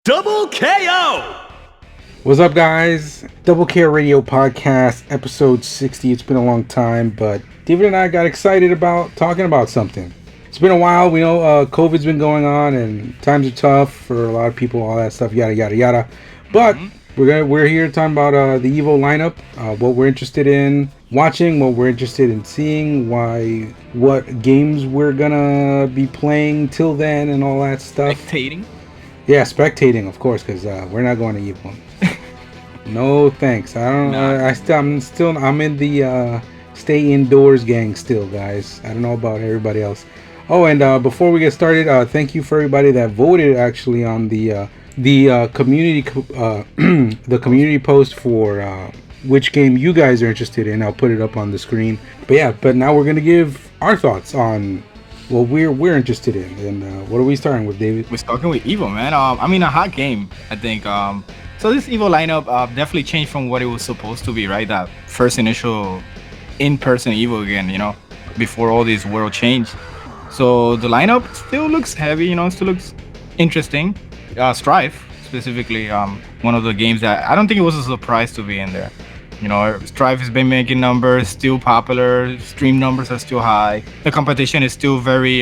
Double KO! What's up, guys? Doublekoradio podcast, episode 60. It's been a long time, but David and I got excited about talking about something. It's been a while. We know COVID's been going on, and times are tough for a lot of people, all that stuff, yada, yada, yada. But we're here talking about the Evo lineup, what we're interested in watching, what we're interested in seeing, what games we're gonna be playing till then, and all that stuff. Spectating? Yeah, spectating, of course, because we're not going to Evo. No thanks. I don't know. I'm in the stay indoors gang still, guys. I don't know about everybody else. Oh, and before we get started, thank you for everybody that voted actually on the community the community post for which game you guys are interested in. I'll put it up on the screen. But now we're gonna give our thoughts on what we're interested in. And what are we starting with, David? We're starting with Evo, man. A hot game, I think. So this Evo lineup definitely changed from what it was supposed to be, right? That first initial in-person Evo again, before all these world changed. So the lineup still looks heavy, it still looks interesting. Strife, specifically, one of the games that I don't think it was a surprise to be in there. Strife has been making numbers, still popular, stream numbers are still high. The competition is still very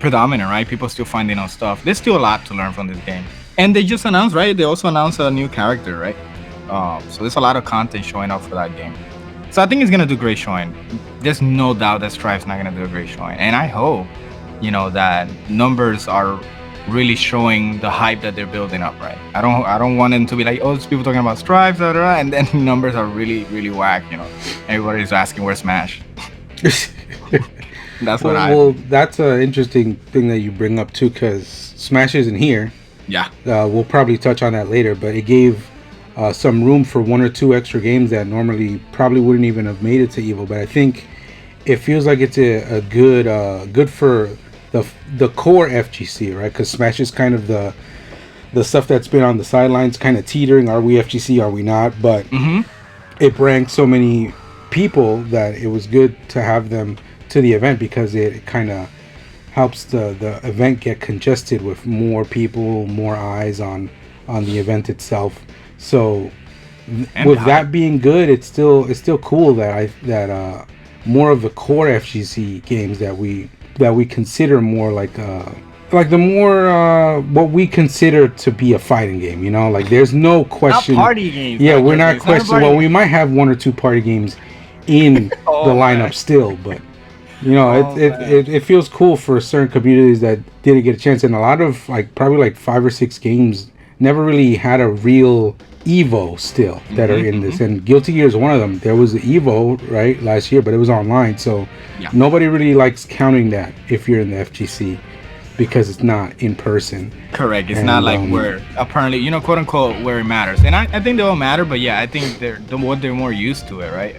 predominant, right? People still finding out stuff. There's still a lot to learn from this game. And they just announced, right? They also announced a new character, right? So there's a lot of content showing up for that game. So I think it's going to do great showing. There's no doubt that Strife's not going to do a great showing. And I hope, that numbers are really showing the hype that they're building up, right? I don't want them to be like, oh, there's people talking about Strife, and then numbers are really, really whack, Everybody's asking where's Smash. That's well, that's an interesting thing that you bring up too, because Smash isn't here. Yeah. We'll probably touch on that later, but it gave some room for one or two extra games that normally probably wouldn't even have made it to Evo. But I think it feels like it's a good for the core FGC, right? Because Smash is kind of the stuff that's been on the sidelines, kind of teetering. Are we FGC? Are we not? But it brought so many people that it was good to have them to the event, because it kind of helps the event get congested with more people, more eyes on the event itself. So with that being good, it's still cool that more of the core FGC games that we consider more like the more what we consider to be a fighting game, like there's no question. Not party games. Yeah, we're not questioning. Well, we might have one or two party games in the lineup still, but it feels cool for certain communities that didn't get a chance, and a lot of probably 5 or 6 games never really had a real Evo still that are in this, and Guilty Gear is one of them. There was the Evo right last year, but it was online, so nobody really likes counting that if you're in the FGC, because it's not in person. Correct. It's not like where apparently quote unquote where it matters, and I think they all matter, but I think they're more used to it, right?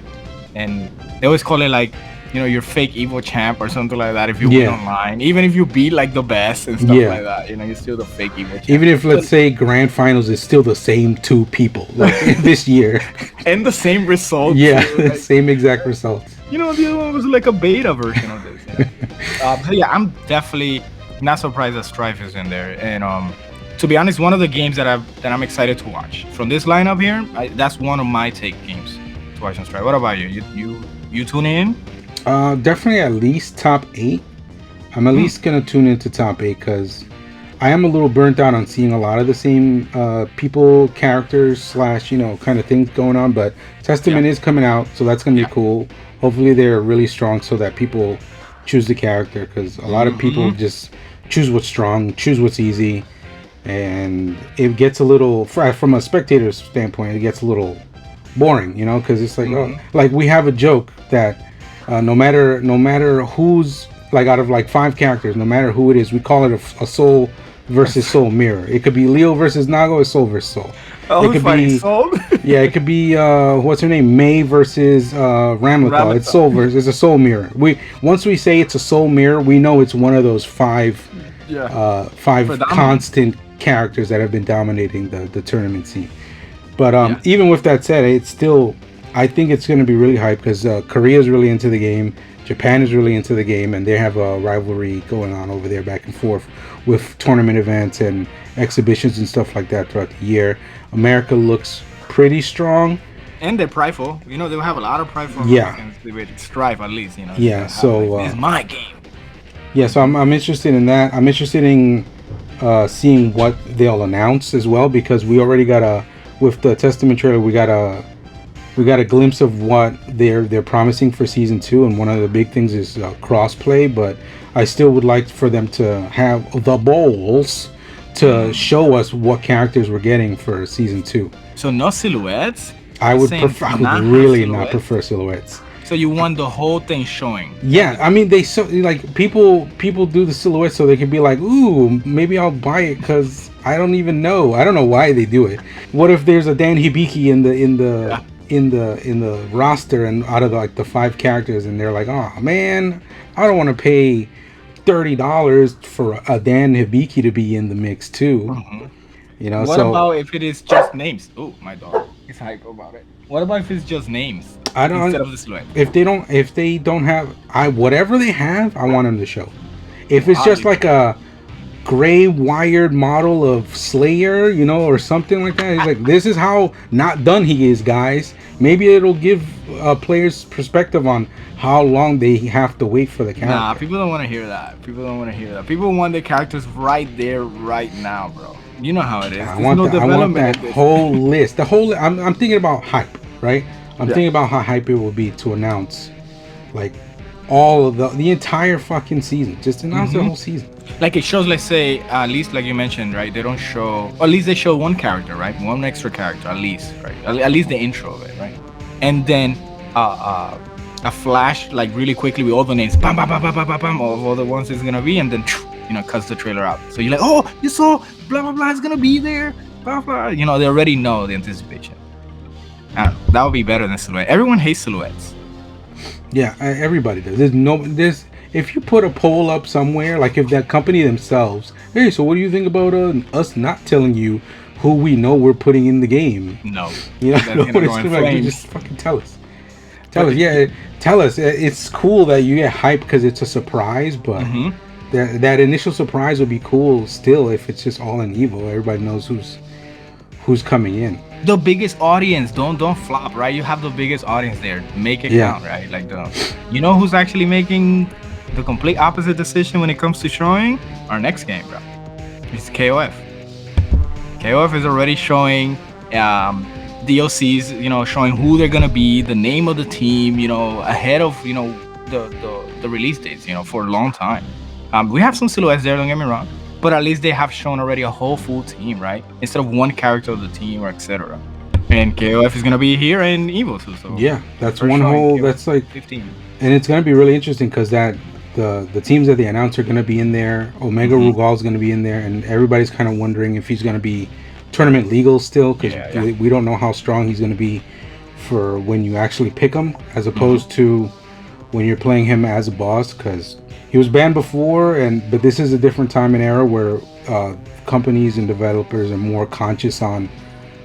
And they always call it your fake Evo champ or something like that if you win online. Even if you beat the best and stuff like that, you're still the fake Evo champ. Even if, let's say, grand finals is still the same 2 people this year. And the same results. Yeah, the same exact results. The other one was like a beta version of this. I'm definitely not surprised that Strife is in there. And to be honest, one of the games that I'm excited to watch from this lineup here, that's one of my take games to watch on Strife. What about you? You tune in? Definitely at least top 8. I'm at least gonna tune into top 8, because I am a little burnt out on seeing a lot of the same people, characters / kind of things going on. But Testament is coming out, so that's gonna be cool. Hopefully they're really strong so that people choose the character, because a lot of people just choose what's strong, choose what's easy, and it gets a little, from a spectator's standpoint, it gets a little boring, because it's like we have a joke that no matter who's out of 5 characters, no matter who it is, we call it a soul versus soul mirror. It could be Leo versus Nago, or soul versus soul. It could be soul. It could be what's her name, May versus Ramlethal. It's soul versus, it's a soul mirror. Once we say it's a soul mirror, we know it's one of those 5 constant characters that have been dominating the tournament scene. But even with that said, it's still, I think it's going to be really hype, because Korea is really into the game, Japan is really into the game, and they have a rivalry going on over there back and forth with tournament events and exhibitions and stuff like that throughout the year. America looks pretty strong. And they're prideful. You know, they have a lot of prideful Yeah. Americans with strive, at least. You know. Yeah, so, like, this is my game. Yeah, so I'm interested in that. I'm interested in seeing what they'll announce as well, because we already got with the Testament trailer, we got a glimpse of what they're promising for season 2, and one of the big things is crossplay. But I still would like for them to have the balls to show us what characters we're getting for season 2. So no silhouettes. I would really not prefer silhouettes. So you want the whole thing showing? Yeah, I mean like people do the silhouette so they can be like, ooh, maybe I'll buy it because I don't even know. I don't know why they do it. What if there's a Dan Hibiki in the roster, and out of the 5 characters, and they're like, oh man, I don't want to pay $30 for a Dan Hibiki to be in the mix too. Mm-hmm. You know. What about if it is just names? Oh, my dog is hype about it. What about if it's just names? I don't. Instead of the silhouette. If they don't have, whatever they have, I want them to show. If it's just like a gray wired model of Slayer, you know, or something like that, it's like, this is how not done he is, guys. Maybe it'll give players perspective on how long they have to wait for the character. Nah, people don't want to hear that. People want the characters right there, right now, bro. You know how it is. I want that whole list. I'm thinking about hype, right? I'm thinking about how hype it will be to announce, like, all of the entire fucking season. Just announce the whole season. Like, it shows, let's say, at least like you mentioned, right? They don't show, or at least they show one character, right? One extra character, at least, right? At least the intro of it, right? And then a flash, like, really quickly with all the names, bam, bam, bam, bam, bam, bam, bam, of all the ones it's gonna be, and then, you know, cuts the trailer out. So you're like, oh, you saw blah blah blah is gonna be there, blah blah. You know, they already know the anticipation. That would be better than silhouette. Everyone hates silhouettes. Yeah, everybody does. There's if you put a poll up somewhere, like if that company themselves, hey, so what do you think about us not telling you who we know we're putting in the game? No, you know what it's like. You just fucking tell us. Yeah, tell us. It's cool that you get hyped because it's a surprise, but that initial surprise would be cool still if it's just all in Evo. Everybody knows who's coming in. The biggest audience, don't flop, right? You have the biggest audience there. Make it count, right? Like you know who's actually making the complete opposite decision when it comes to showing? Our next game, bro. It's KOF. KOF is already showing DLCs, you know, showing who they're gonna be, the name of the team, you know, ahead of, you know, the release dates, you know, for a long time. We have some silhouettes there, don't get me wrong, but at least they have shown already a whole full team, right? Instead of one character of the team or etc. And KOF is gonna be here in Evo too. So yeah, that's one whole. KOF, that's like 15. And it's gonna be really interesting because the teams that they announced are gonna be in there. Omega Rugal is gonna be in there, and everybody's kind of wondering if he's gonna be tournament legal still, because we don't know how strong he's gonna be for when you actually pick him, as opposed to when you're playing him as a boss, because he was banned before, but this is a different time and era where companies and developers are more conscious on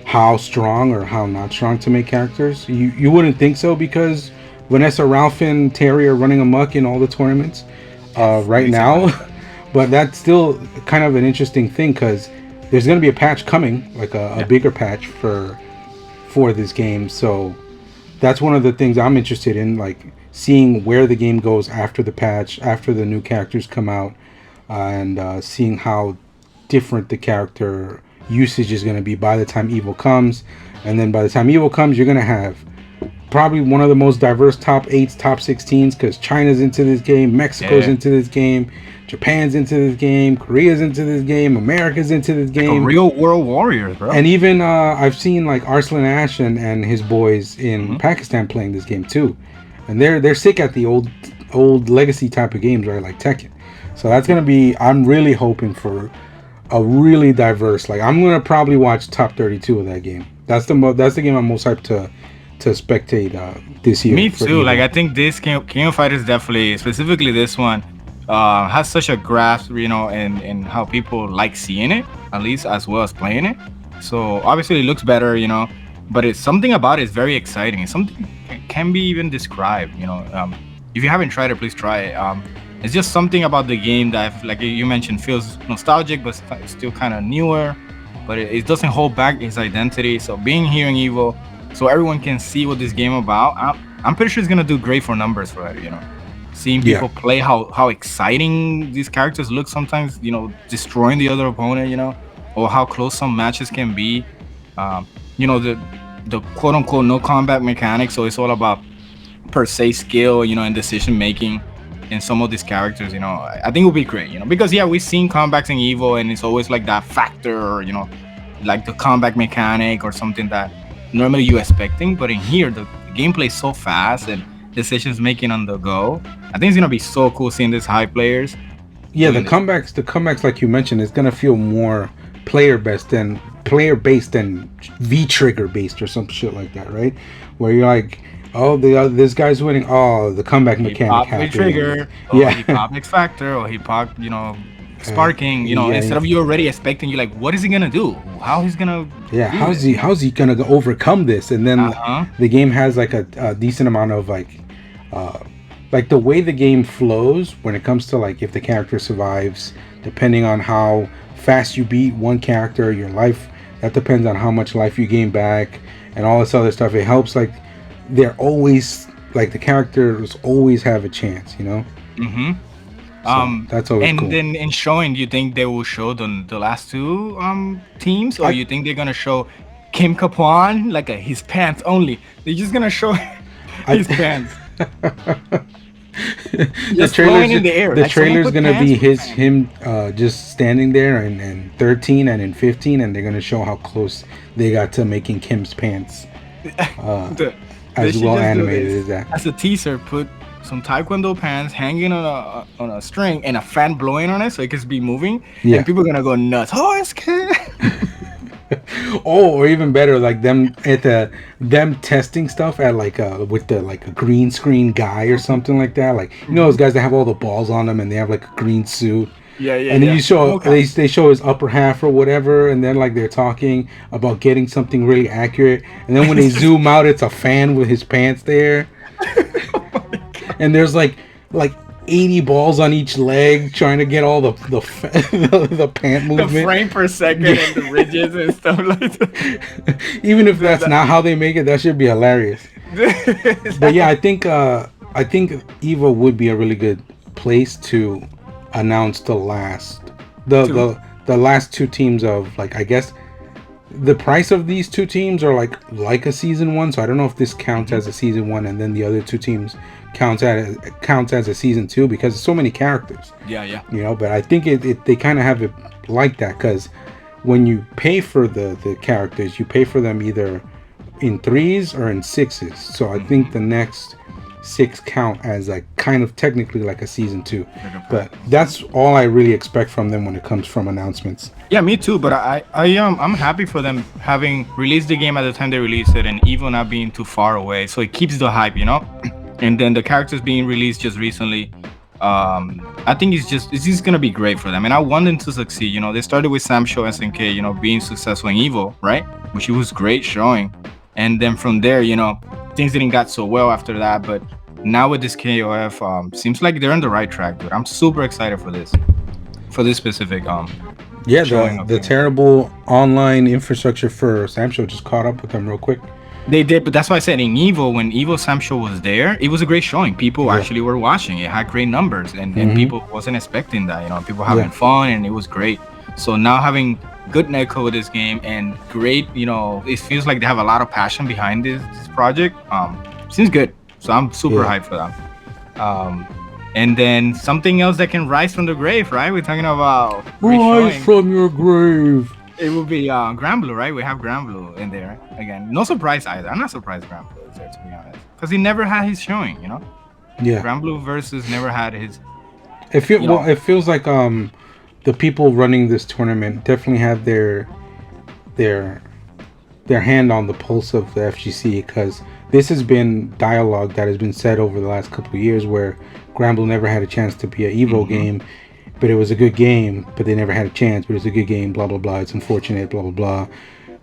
how strong or how not strong to make characters. You wouldn't think so, because Vanessa, Ralph, and Terry are running amok in all the tournaments right now. But that's still kind of an interesting thing, because there's going to be a patch coming, like a bigger patch for this game. So that's one of the things I'm interested in, like seeing where the game goes after the patch, after the new characters come out, and seeing how different the character usage is going to be by the time Evo comes. And then by the time Evo comes, you're going to have probably one of the most diverse top 8s, top 16s, because China's into this game, Mexico's into this game, Japan's into this game, Korea's into this game, America's into this game. Like a real world warriors, bro. And even I've seen like Arslan Ash and his boys in Pakistan playing this game too. And they're sick at the old legacy type of games, right? Like Tekken. So that's gonna be. I'm really hoping for a really diverse. Like, I'm gonna probably watch top 32 of that game. That's the game I'm most hyped to spectate this year. Me too. Like, I think this King of Fighters definitely, specifically this one, has such a grasp, you know, in how people like seeing it, at least as well as playing it. So obviously it looks better, you know, but it's something about it is very exciting. It's something that can be even described, you know. If you haven't tried it, please try it. It's just something about the game that, like you mentioned, feels nostalgic, but it's still kind of newer. But it doesn't hold back its identity. So being here in Evo, so everyone can see what this game about. I'm pretty sure it's gonna do great for numbers for it. Seeing people play, how exciting these characters look sometimes. Destroying the other opponent. Or how close some matches can be. The quote unquote no combat mechanics. So it's all about per se skill, and decision making in some of these characters. I think it will be great. Because we've seen comebacks in Evo, and it's always like that factor, like the comeback mechanic or something that normally you're expecting. But in here, the gameplay is so fast and decisions making on the go. I think it's gonna be so cool seeing these high players. Yeah, the comebacks, like you mentioned, is gonna feel more player based than V trigger based or some shit like that, right? Where you're like, oh, this guy's winning. Oh, the comeback mechanic happened. Trigger. Yeah. He popped X Factor, or he popped, sparking. Instead of you already expecting, you're like, what is he gonna do? How he's gonna? Yeah. How's he gonna overcome this? And then the game has like a decent amount of like the way the game flows when it comes to like if the character survives, depending on how fast you beat one character, your life. That depends on how much life you gain back and all this other stuff. It helps like. They're always like the characters always have a chance, Mm-hmm. So that's always cool. And then in showing, do you think they will show the last two teams, or you think they're gonna show Kim Kapan like his pants only? They're just gonna show his pants. The trailer's in the air. The trailer's gonna be him just standing there in 13 and in 15, and they're gonna show how close they got to making Kim's pants. As well animated as that. As a teaser, put some taekwondo pants hanging on a string and a fan blowing on it so it can be moving. Yeah. And people are gonna go nuts. Oh, it's good. Or even better, like them testing stuff at with a green screen guy or something like that. Like those guys that have all the balls on them and they have like a green suit. Yeah. And then you show they show his upper half or whatever, and then like they're talking about getting something really accurate, and then when they zoom out, it's a fan with his pants there, and there's like 80 balls on each leg trying to get all the pant movement, the frame per second, and the ridges and stuff like that. Even if that's not how they make it, that should be hilarious. But yeah, I think Evo would be a really good place to announce the last two teams of like, I guess the price of these two teams are like a season one, so I don't know if this counts as a season one and then the other two teams counts as a season two because there's so many characters. Yeah. But I think they kind of have it like that because when you pay for the characters, you pay for them either in 3s or in 6s. So I think the next 6 count as like kind of technically like a season 2, but that's all I really expect from them when it comes from announcements. Yeah, me too. But I'm happy for them having released the game at the time they released it, and even not being too far away, so it keeps the hype, And then the characters being released just recently, I think it's just gonna be great for them, and I want them to succeed. They started with Sam Show SNK, being successful in Evo, right? Which it was great showing, and then from there, things didn't got so well after that, but now with this KOF, seems like they're on the right track, dude. I'm super excited for this specific the terrible online infrastructure for Sam Show just caught up with them real quick. They did, but that's why I said in Evo, when Evo Sam Show was there, it was a great showing. People actually were watching. It had great numbers, and people wasn't expecting that. People having fun, and it was great. So now having good netcode with this game and great, it feels like they have a lot of passion behind this project. Seems good. So I'm super hyped for them. And then something else that can rise from the grave, right? We're talking about rise from your grave. It will be Granblue, right? We have Granblue in there again. No surprise either. I'm not surprised Granblue is there, to be honest, because he never had his showing. Yeah. Granblue versus never had his. It feels like the people running this tournament definitely have their hand on the pulse of the FGC, because this has been dialogue that has been said over the last couple of years where Granblue never had a chance to be an Evo game, but it was a good game, but they never had a chance, but it was a good game, blah, blah, blah, it's unfortunate, blah, blah, blah.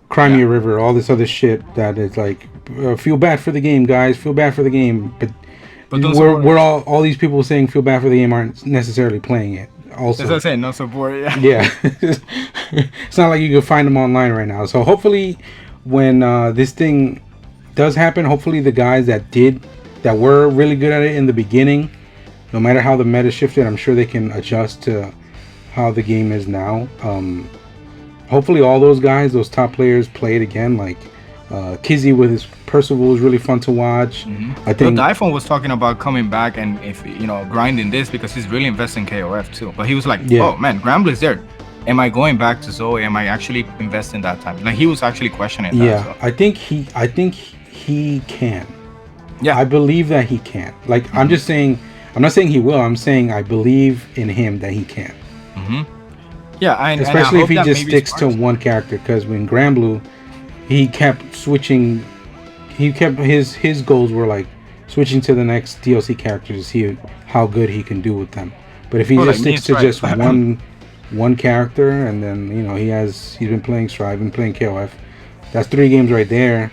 Crimea River, all this other shit that is like, feel bad for the game, guys, feel bad for the game, but But don't we're support we're it. all these people saying feel bad for the game aren't necessarily playing it. That's what I Also, say. No support. Yeah. yeah, it's not like you can find them online right now. So hopefully, when this thing does happen, hopefully the guys that were really good at it in the beginning, no matter how the meta shifted, I'm sure they can adjust to how the game is now. Hopefully all those guys, those top players, play it again. Like Kizzy with his Percival was really fun to watch. I think Dyphone was talking about coming back and if grinding this because he's really investing in KOF too. But he was like, Yeah. oh man, Gramblue's there. Am I going back to Zoe? Am I actually investing that time? Like he was actually questioning that. yeah, So. I think he can. Yeah. I believe that he can. Like I'm just saying, I'm not saying he will. I'm saying I believe in him that he can. Yeah, Especially if he just maybe sticks to sparks. one character. Because when Granblue, he kept switching. He kept his goals were like switching to the next DLC character to see how good he can do with them. But if he Oh, just like me sticks and to Stripe. just one character, and then he's been playing Strive and playing KOF, that's 3 games right there.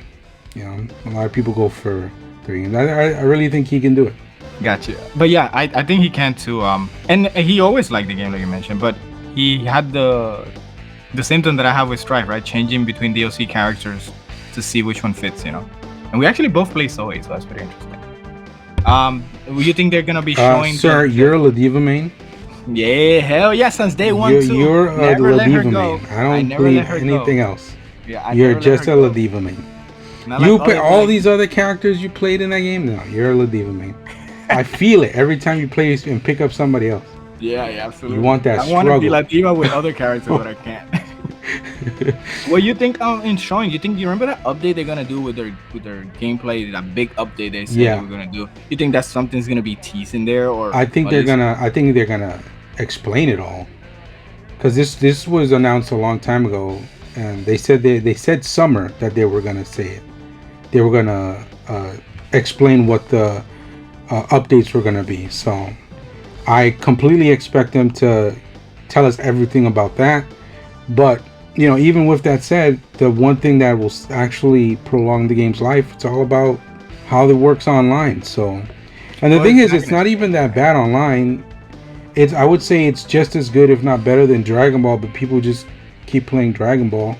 A lot of people go for 3 games. I really think he can do it. Gotcha. But yeah, I think he can too. And he always liked the game like you mentioned, but he had the symptom that I have with Strife, right? Changing between DLC characters to see which one fits, And we actually both play Zoe, so that's pretty interesting. You think they're gonna be showing? Sir, you're a Ladiva main. Yeah, hell yeah, since day one too. You're a Never let her Ladiva go. main. I don't never believe let her anything go. else. Yeah, I You're never let just her a go. Ladiva main. Not You like play other all like- these other characters you played in that game? No, you're a Ladiva main. I feel it every time you play and pick up somebody else. Yeah, absolutely. You want that I want to be struggle. Latina with other characters, but I can't. What you think in showing? You remember that update they're gonna do with their gameplay? That big update they said Yeah. they were gonna do. You think that something's gonna be teased in there, or I think they're gonna explain it all, because this was announced a long time ago, and they said summer that they were gonna say it. They were gonna explain what the updates were gonna be. So I completely expect them to tell us everything about that. But even with that said, the one thing that will actually prolong the game's life, it's all about how it works online. So, and the Well, thing is, exactly. it's not even that bad online. I would say it's just as good, if not better, than Dragon Ball. But people just keep playing Dragon Ball,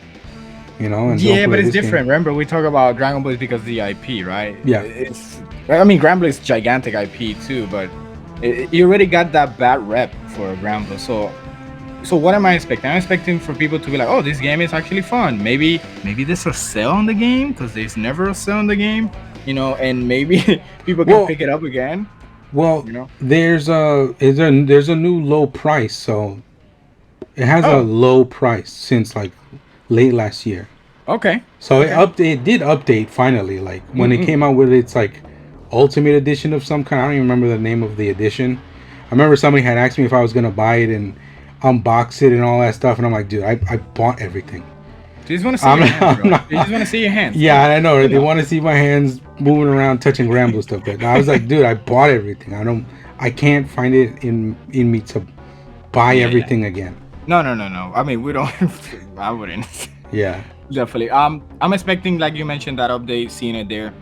and don't yeah, play but it's this game. different. Remember, we talk about Dragon Ball because of the IP, right? Yeah. Granblue is gigantic IP too, but you already got that bad rep for Granblue. So what am I expecting? I'm expecting for people to be like, oh, this game is actually fun. Maybe there's a sale on the game because there's never a sale on the game, and maybe people can pick it up again. Well, there's a new low price, so it has a low price since like late last year. Okay. So it did update finally. Like when it came out with its like Ultimate Edition of some kind. I don't even remember the name of the edition. I remember somebody had asked me if I was gonna buy it and unbox it and all that stuff, and I'm like, dude, I bought everything. You just want to see your hands, bro. You just want to see your hands. Yeah, I know. They want to see my hands moving around, touching Granblue stuff. But I was like, dude, I bought everything. I can't find it in me to buy everything again. No. I mean, we don't. I wouldn't. Yeah. Definitely. I'm expecting, like you mentioned, that update, seeing it there.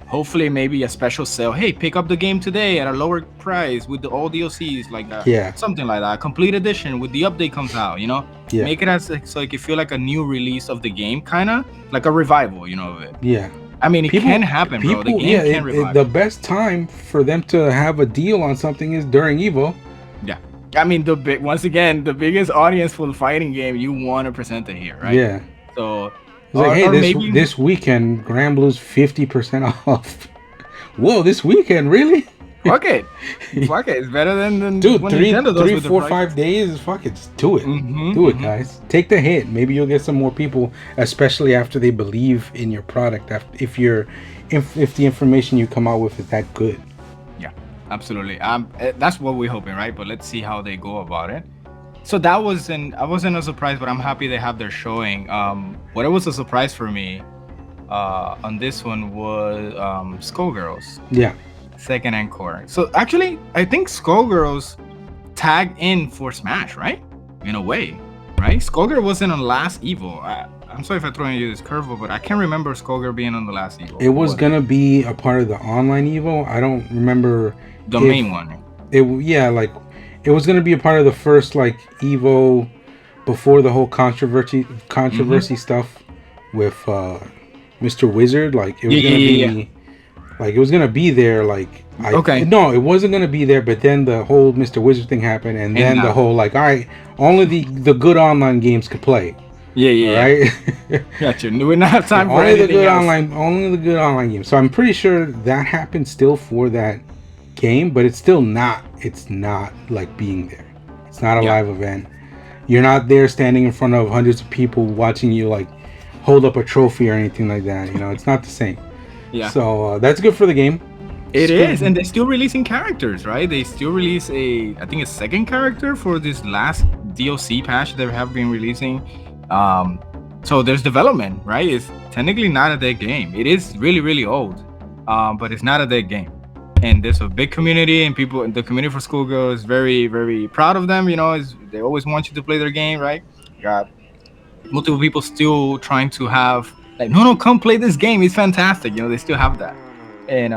Hopefully, maybe a special sale. Hey, pick up the game today at a lower price with all DLCs, like that. Yeah. Something like that. Complete edition with the update comes out. Yeah. Make it so it can feel like a new release of the game, kind of like a revival. Of it. Yeah. I mean, it can happen, bro. The game can revive. The best time for them to have a deal on something is during Evo. Yeah. I mean, the biggest audience for the fighting game, you want to present it here, right? Yeah. So. It's like, hey, this weekend, Granblue's 50% off. Whoa, this weekend, really? Fuck it. It's better than dude. when 3, Nintendo does with 4, the 5 days. Fuck it, just do it. Do it, guys. Take the hit. Maybe you'll get some more people, especially after they believe in your product. If the information you come out with is that good. Yeah, absolutely. That's what we're hoping, right? But let's see how they go about it. So I wasn't a surprise, but I'm happy they have their showing. What was a surprise for me on this one was SkullGirls. Yeah. Second Encore. So actually, I think SkullGirls tagged in for Smash, right? In a way, right? SkullGirl wasn't on last Evo. I'm sorry if I'm throwing you this curveball, but I can't remember SkullGirl being on the last Evo. It was gonna be a part of the online Evo. I don't remember the main one. Like it was gonna be a part of the first like Evo before the whole controversy stuff with Mr. Wizard. Like it was gonna be like it was gonna be there. Like no, it wasn't gonna be there. But then the whole Mr. Wizard thing happened, and then the whole like, all right, only the good online games could play. Right. Gotcha. We not have time for only anything the good else. only the good online games. So I'm pretty sure that happened still for that game, but it's still not. It's not like being there. It's not a live event. You're not there standing in front of hundreds of people watching you like hold up a trophy or anything like that. You know, it's not the same. Yeah. So that's good for the game. It is, and they're still releasing characters, right? They still release I think a second character for this last DLC patch they have been releasing. So there's development, right? It's technically not a dead game. It is really, really old, but it's not a dead game. And there's a big community, and people in the community for SkullGirls is very, very proud of them. You know, they always want you to play their game, right? You got multiple people still trying to have like, no, come play this game. It's fantastic. You know, they still have that, and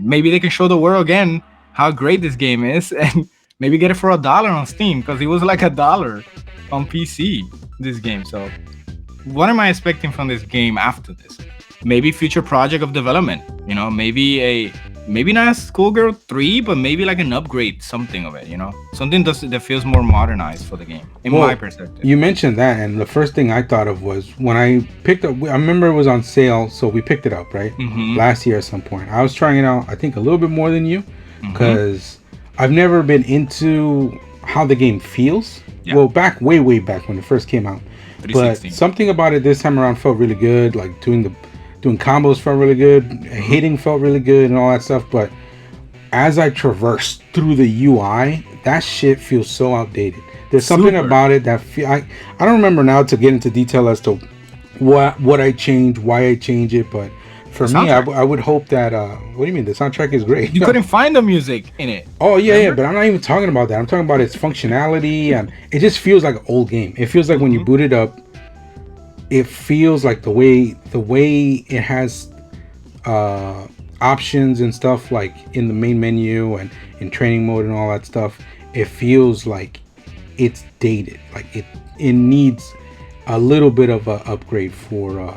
maybe they can show the world again how great this game is, and maybe get it for $1 on Steam because it was like $1 on PC. This game. So, what am I expecting from this game after this? Maybe future project of development. You know, maybe not a SkullGirl 3, but maybe like an upgrade, something of it, you know? Something that feels more modernized for the game, in my perspective. You mentioned that, and the first thing I thought of was when I picked up, I remember it was on sale, so we picked it up, right? Last year at some point. I was trying it out, I think a little bit more than you, because I've never been into how the game feels. Yeah. Well, way back when it first came out. But something about it this time around felt really good, like doing combos felt really good, hitting felt really good and all that stuff, but as I traversed through the UI, that shit feels so outdated. There's something about it that I don't remember now to get into detail as to what I changed, why I changed it, but for me, I would hope that what do you mean? The soundtrack is great. You couldn't find the music in it. Oh yeah, but I'm not even talking about that. I'm talking about its functionality, and it just feels like an old game. It feels like when you boot it up, it feels like the way it has options and stuff like in the main menu and in training mode and all that stuff. It feels like it's dated. Like it needs a little bit of an upgrade for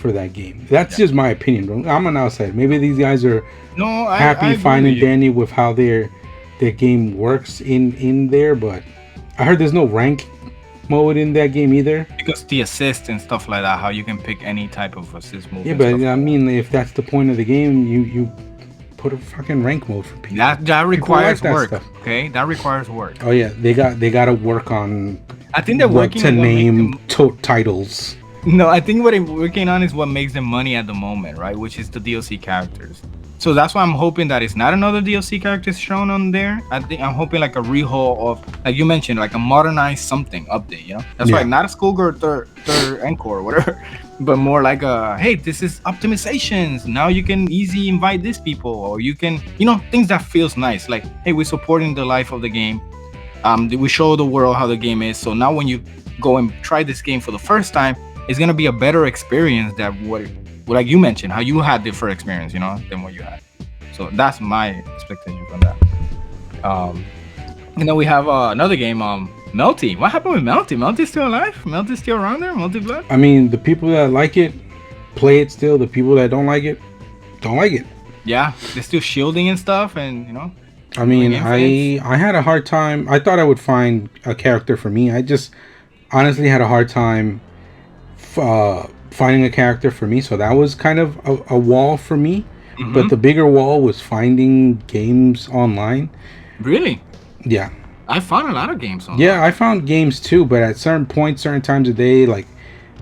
that game. That's just my opinion. I'm an outsider. Maybe these guys are happy, fine and dandy with how their game works in there, but I heard there's no rank mode in that game either. Because the assist and stuff like that, how you can pick any type of assist mode. Yeah, but I mean, if that's the point of the game, you put a fucking rank mode for people. That requires work. Okay, that requires work. Oh yeah, they got to work on. I think they're working to name titles. No, I think what they're working on is what makes them money at the moment, right? Which is the DLC characters. So that's why I'm hoping that it's not another DLC character shown on there. I'm hoping like a rehaul of, like you mentioned, like a modernized something update, you know? That's why not a SkullGirl third Encore or whatever, but more like a, hey, this is optimizations. Now you can easily invite these people, or you can, you know, things that feels nice. Like, hey, we're supporting the life of the game. We show the world how the game is. So now when you go and try this game for the first time, it's gonna be a better experience than what like you mentioned, how you had the first experience, you know, than what you had. So that's my expectation from that. And then we have another game, Melty. What happened with Melty? Melty's still alive? Melty's still around there? Multi-blood? I mean, the people that like it play it still. The people that don't like it don't like it. Yeah, they're still shielding and stuff, and you know. I mean, I had a hard time. I thought I would find a character for me. I just honestly had a hard time finding a character for me, so that was kind of a wall for me. But the bigger wall was finding games online. Really? Yeah, I found a lot of games online. Yeah, I found games too, but at certain points, certain times of day, like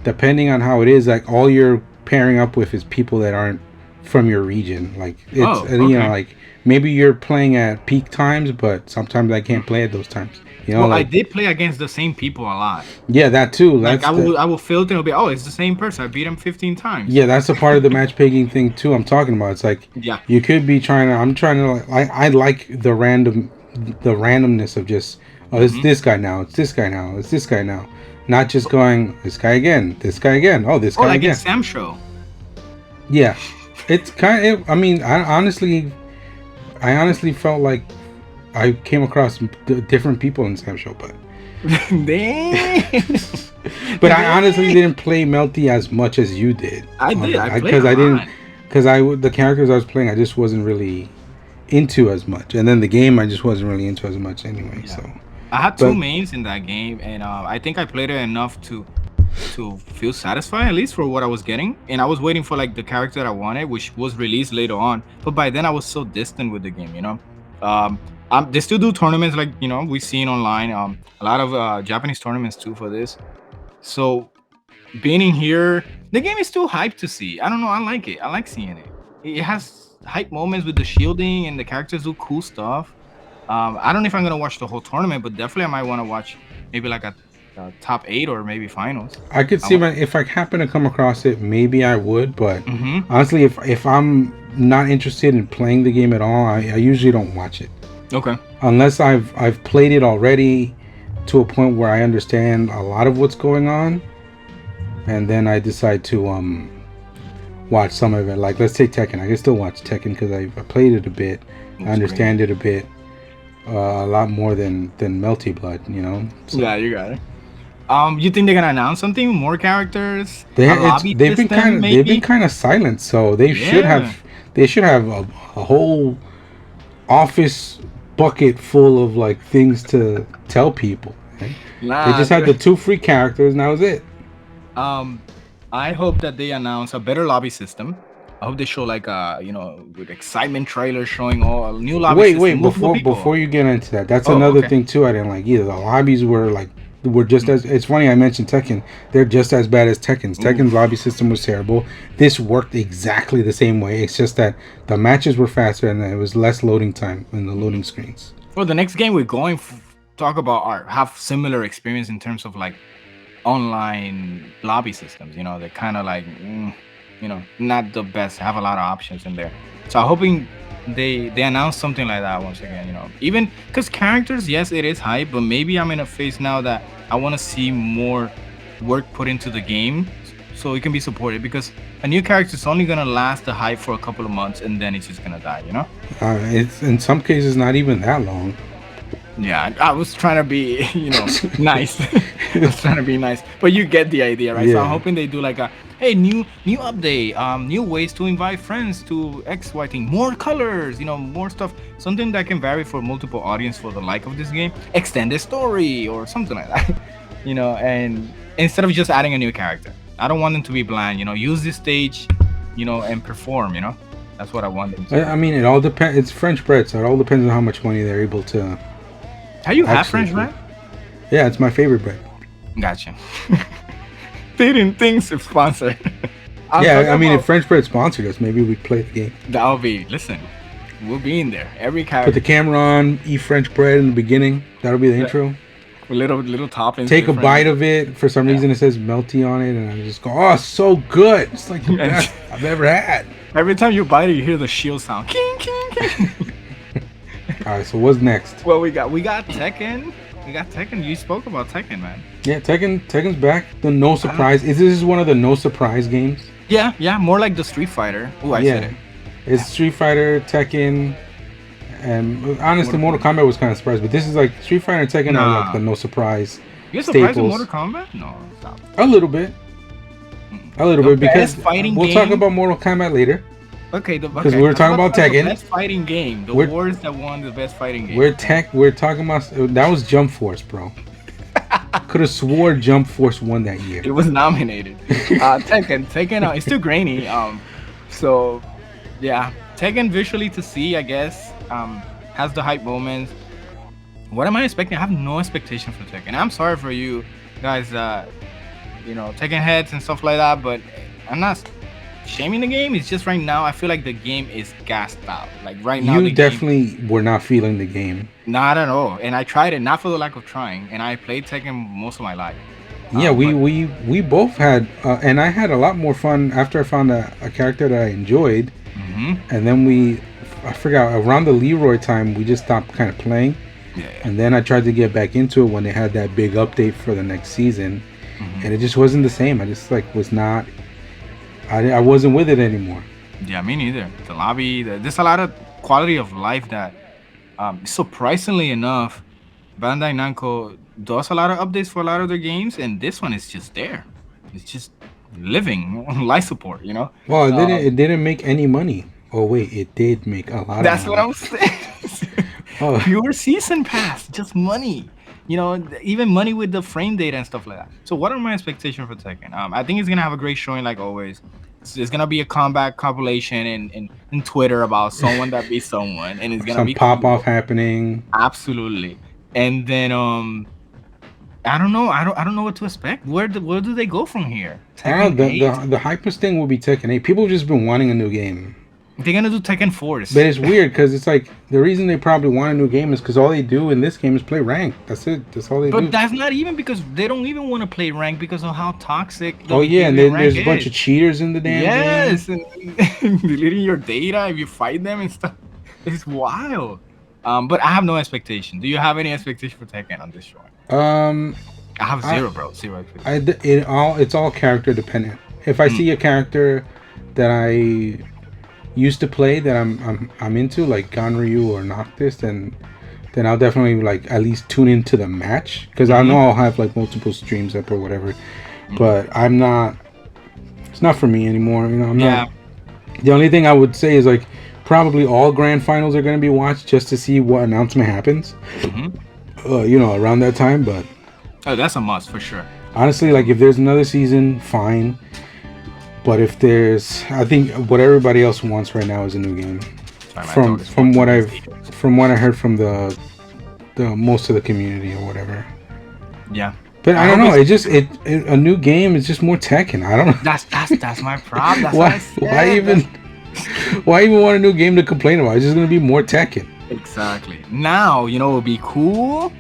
depending on how it is, like all you're pairing up with is people that aren't from your region. Like it's you know, like maybe you're playing at peak times, but sometimes I can't play at those times. You know, well, like, I did play against the same people a lot. Yeah, that too. Like I will filter and be, oh, it's the same person. I beat him 15 times. Yeah, that's a part of the matchmaking thing too. I'm talking about. It's like you could be trying to. I'm trying to. I like the randomness of just. Oh, it's this guy now. It's this guy now. It's this guy now. not just going this guy again, oh this guy like again. in Sam Show. Yeah, it's kind of. I mean, I honestly felt like I came across different people in Sam Show, but. Damn. But I honestly didn't play Melty as much as you did. I did. Because the characters I was playing, I just wasn't really into as much, and then the game I just wasn't really into as much anyway. Yeah. So I had two mains in that game, and I think I played it enough to feel satisfied, at least for what I was getting. And I was waiting for like the character that I wanted, which was released later on. But by then I was so distant with the game, you know. They still do tournaments, like, you know, we've seen online. A lot of Japanese tournaments too for this. So being in here, the game is still hyped to see. I don't know, I like it. I like seeing it. It has hype moments with the shielding, and the characters do cool stuff. I don't know if I'm gonna watch the whole tournament, but definitely I might want to watch maybe like a top 8 or maybe finals. I could see if I happen to come across it, maybe I would. But honestly, if I'm not interested in playing the game at all, I usually don't watch it. Okay. Unless I've played it already to a point where I understand a lot of what's going on, and then I decide to watch some of it. Like, let's take Tekken. I can still watch Tekken because I played it a bit. I understand it a bit, a lot more than Melty Blood, you know. So, yeah, you got it. You think they're gonna announce something? More characters? They've been kind of silent, so they should have a whole office bucket full of like things to tell people. Right? They just had the 2 free characters, and that was it. I hope that they announce a better lobby system. I hope they show like with excitement trailers showing all new lobby system. Before you get into that, that's another thing too I didn't like either. The lobbies were just as, it's funny I mentioned Tekken, they're just as bad as Tekken's. Tekken's lobby system was terrible. This worked exactly the same way. It's just that the matches were faster and it was less loading time in the loading screens. Well, the next game we're going talk about have similar experience in terms of like online lobby systems. You know, they're kind of like not the best, have a lot of options in there. So I'm hoping they announce something like that once again, you know. Even because characters, yes, it is hype, but maybe I'm in a phase now that I want to see more work put into the game so it can be supported, because a new character is only gonna last the hype for a couple of months and then it's just gonna die, you know. It's in some cases not even that long. Yeah, I was trying to be, nice. I was trying to be nice, but you get the idea, right? Yeah. So I'm hoping they do like a, hey, new update, new ways to invite friends to XY thing, more colors, more stuff, something that can vary for multiple audience for the like of this game, extended story or something like that, and instead of just adding a new character. I don't want them to be bland, use this stage, and perform, that's what I want them to. I mean, it all depends. It's French bread, so it all depends on how much money they're able to. Have you had French bread? Yeah, it's my favorite bread. Gotcha. They didn't think it's sponsored. Yeah, I mean, if French bread sponsored us, maybe we'd play the game. That'll be, listen, we'll be in there. Every character. Put the camera on, eat French bread in the beginning. That'll be the intro. Little toppings. Take a bite of it. For some reason, it says Melty on it, and I just go, "Oh, so good! It's like the best I've ever had." Every time you bite it, you hear the shield sound. King, king, king. All right, so what's next? Well, we got Tekken. We got Tekken. You spoke about Tekken, man. Yeah, Tekken's back. The no surprise. This is one of the no surprise games. Yeah, more like the Street Fighter. Oh, I said it. It's Street Fighter, Tekken, and honestly, Mortal Kombat was kind of surprised, but this is like Street Fighter and Tekken are like the no surprise. You're surprised with Mortal Kombat? No, stop. A little bit. Because we'll talk about Mortal Kombat later. Okay, because we were talking about Tekken. The best fighting game. The wars that won the best fighting game. We're talking about that was Jump Force, bro. Could have swore Jump Force won that year. It was nominated. Tekken, it's still grainy. So yeah, Tekken visually to see, I guess, has the hype moments. What am I expecting? I have no expectation for Tekken. I'm sorry for you guys, Tekken heads and stuff like that, but I'm not shaming the game. It's just right now I feel like the game is gassed out. Like right now, you definitely were not feeling the game. Not at all. And I tried it not for the lack of trying. And I played Tekken most of my life. Yeah, we both had, and I had a lot more fun after I found a character that I enjoyed. Mm-hmm. And then I forgot, around the Leroy time, we just stopped kind of playing. Yeah. And then I tried to get back into it when they had that big update for the next season. and it just wasn't the same. I just like was not. I wasn't with it anymore. Yeah, me neither. The lobby, there's a lot of quality of life that, surprisingly enough, Bandai Namco does a lot of updates for a lot of their games, and this one is just there. It's just living on life support, you know. Well, it didn't make any money. Oh wait, it did make a lot That's of what money. I'm saying. Oh. Pure season pass, just money. You know, even money with the frame data and stuff like that. So, what are my expectations for Tekken? I think it's gonna have a great showing, like always. It's gonna be a combat compilation in Twitter about someone that beats someone, and it's gonna Some be pop cool. off happening. Absolutely. And then I don't know. I don't know what to expect. Where do they go from here? I don't know, Tekken 8? the hypest thing will be Tekken 8. People have just been wanting a new game. They're gonna do Tekken Force. But it's weird because it's like the reason they probably want a new game is because all they do in this game is play rank. That's it. That's all they do. But that's not even because they don't even want to play rank because of how toxic. Oh yeah, and then there's a bunch is. of cheaters in the damn game. Yes, and deleting your data if you fight them and stuff. It's wild. But I have no expectation. Do you have any expectation for Tekken on this show? I have zero, bro. Zero expectation. It's all character dependent. If I see a character that I used to play that I'm into, like Ganryu or Noctis, then I'll definitely like at least tune into the match because I know I'll have like multiple streams up or whatever. But I'm not. It's not for me anymore. You know, I'm not. The only thing I would say is like probably all grand finals are going to be watched just to see what announcement happens. You know, around that time, but. Oh, that's a must for sure. Honestly, like if there's another season, fine. But if there's, I think what everybody else wants right now is a new game. Sorry, from what I heard from the most of the community or whatever. Yeah. But I don't know. A new game is just more Tekken. I don't know. That's my problem. That's why even want a new game to complain about? It's just gonna be more Tekken. Exactly. Now it would be cool.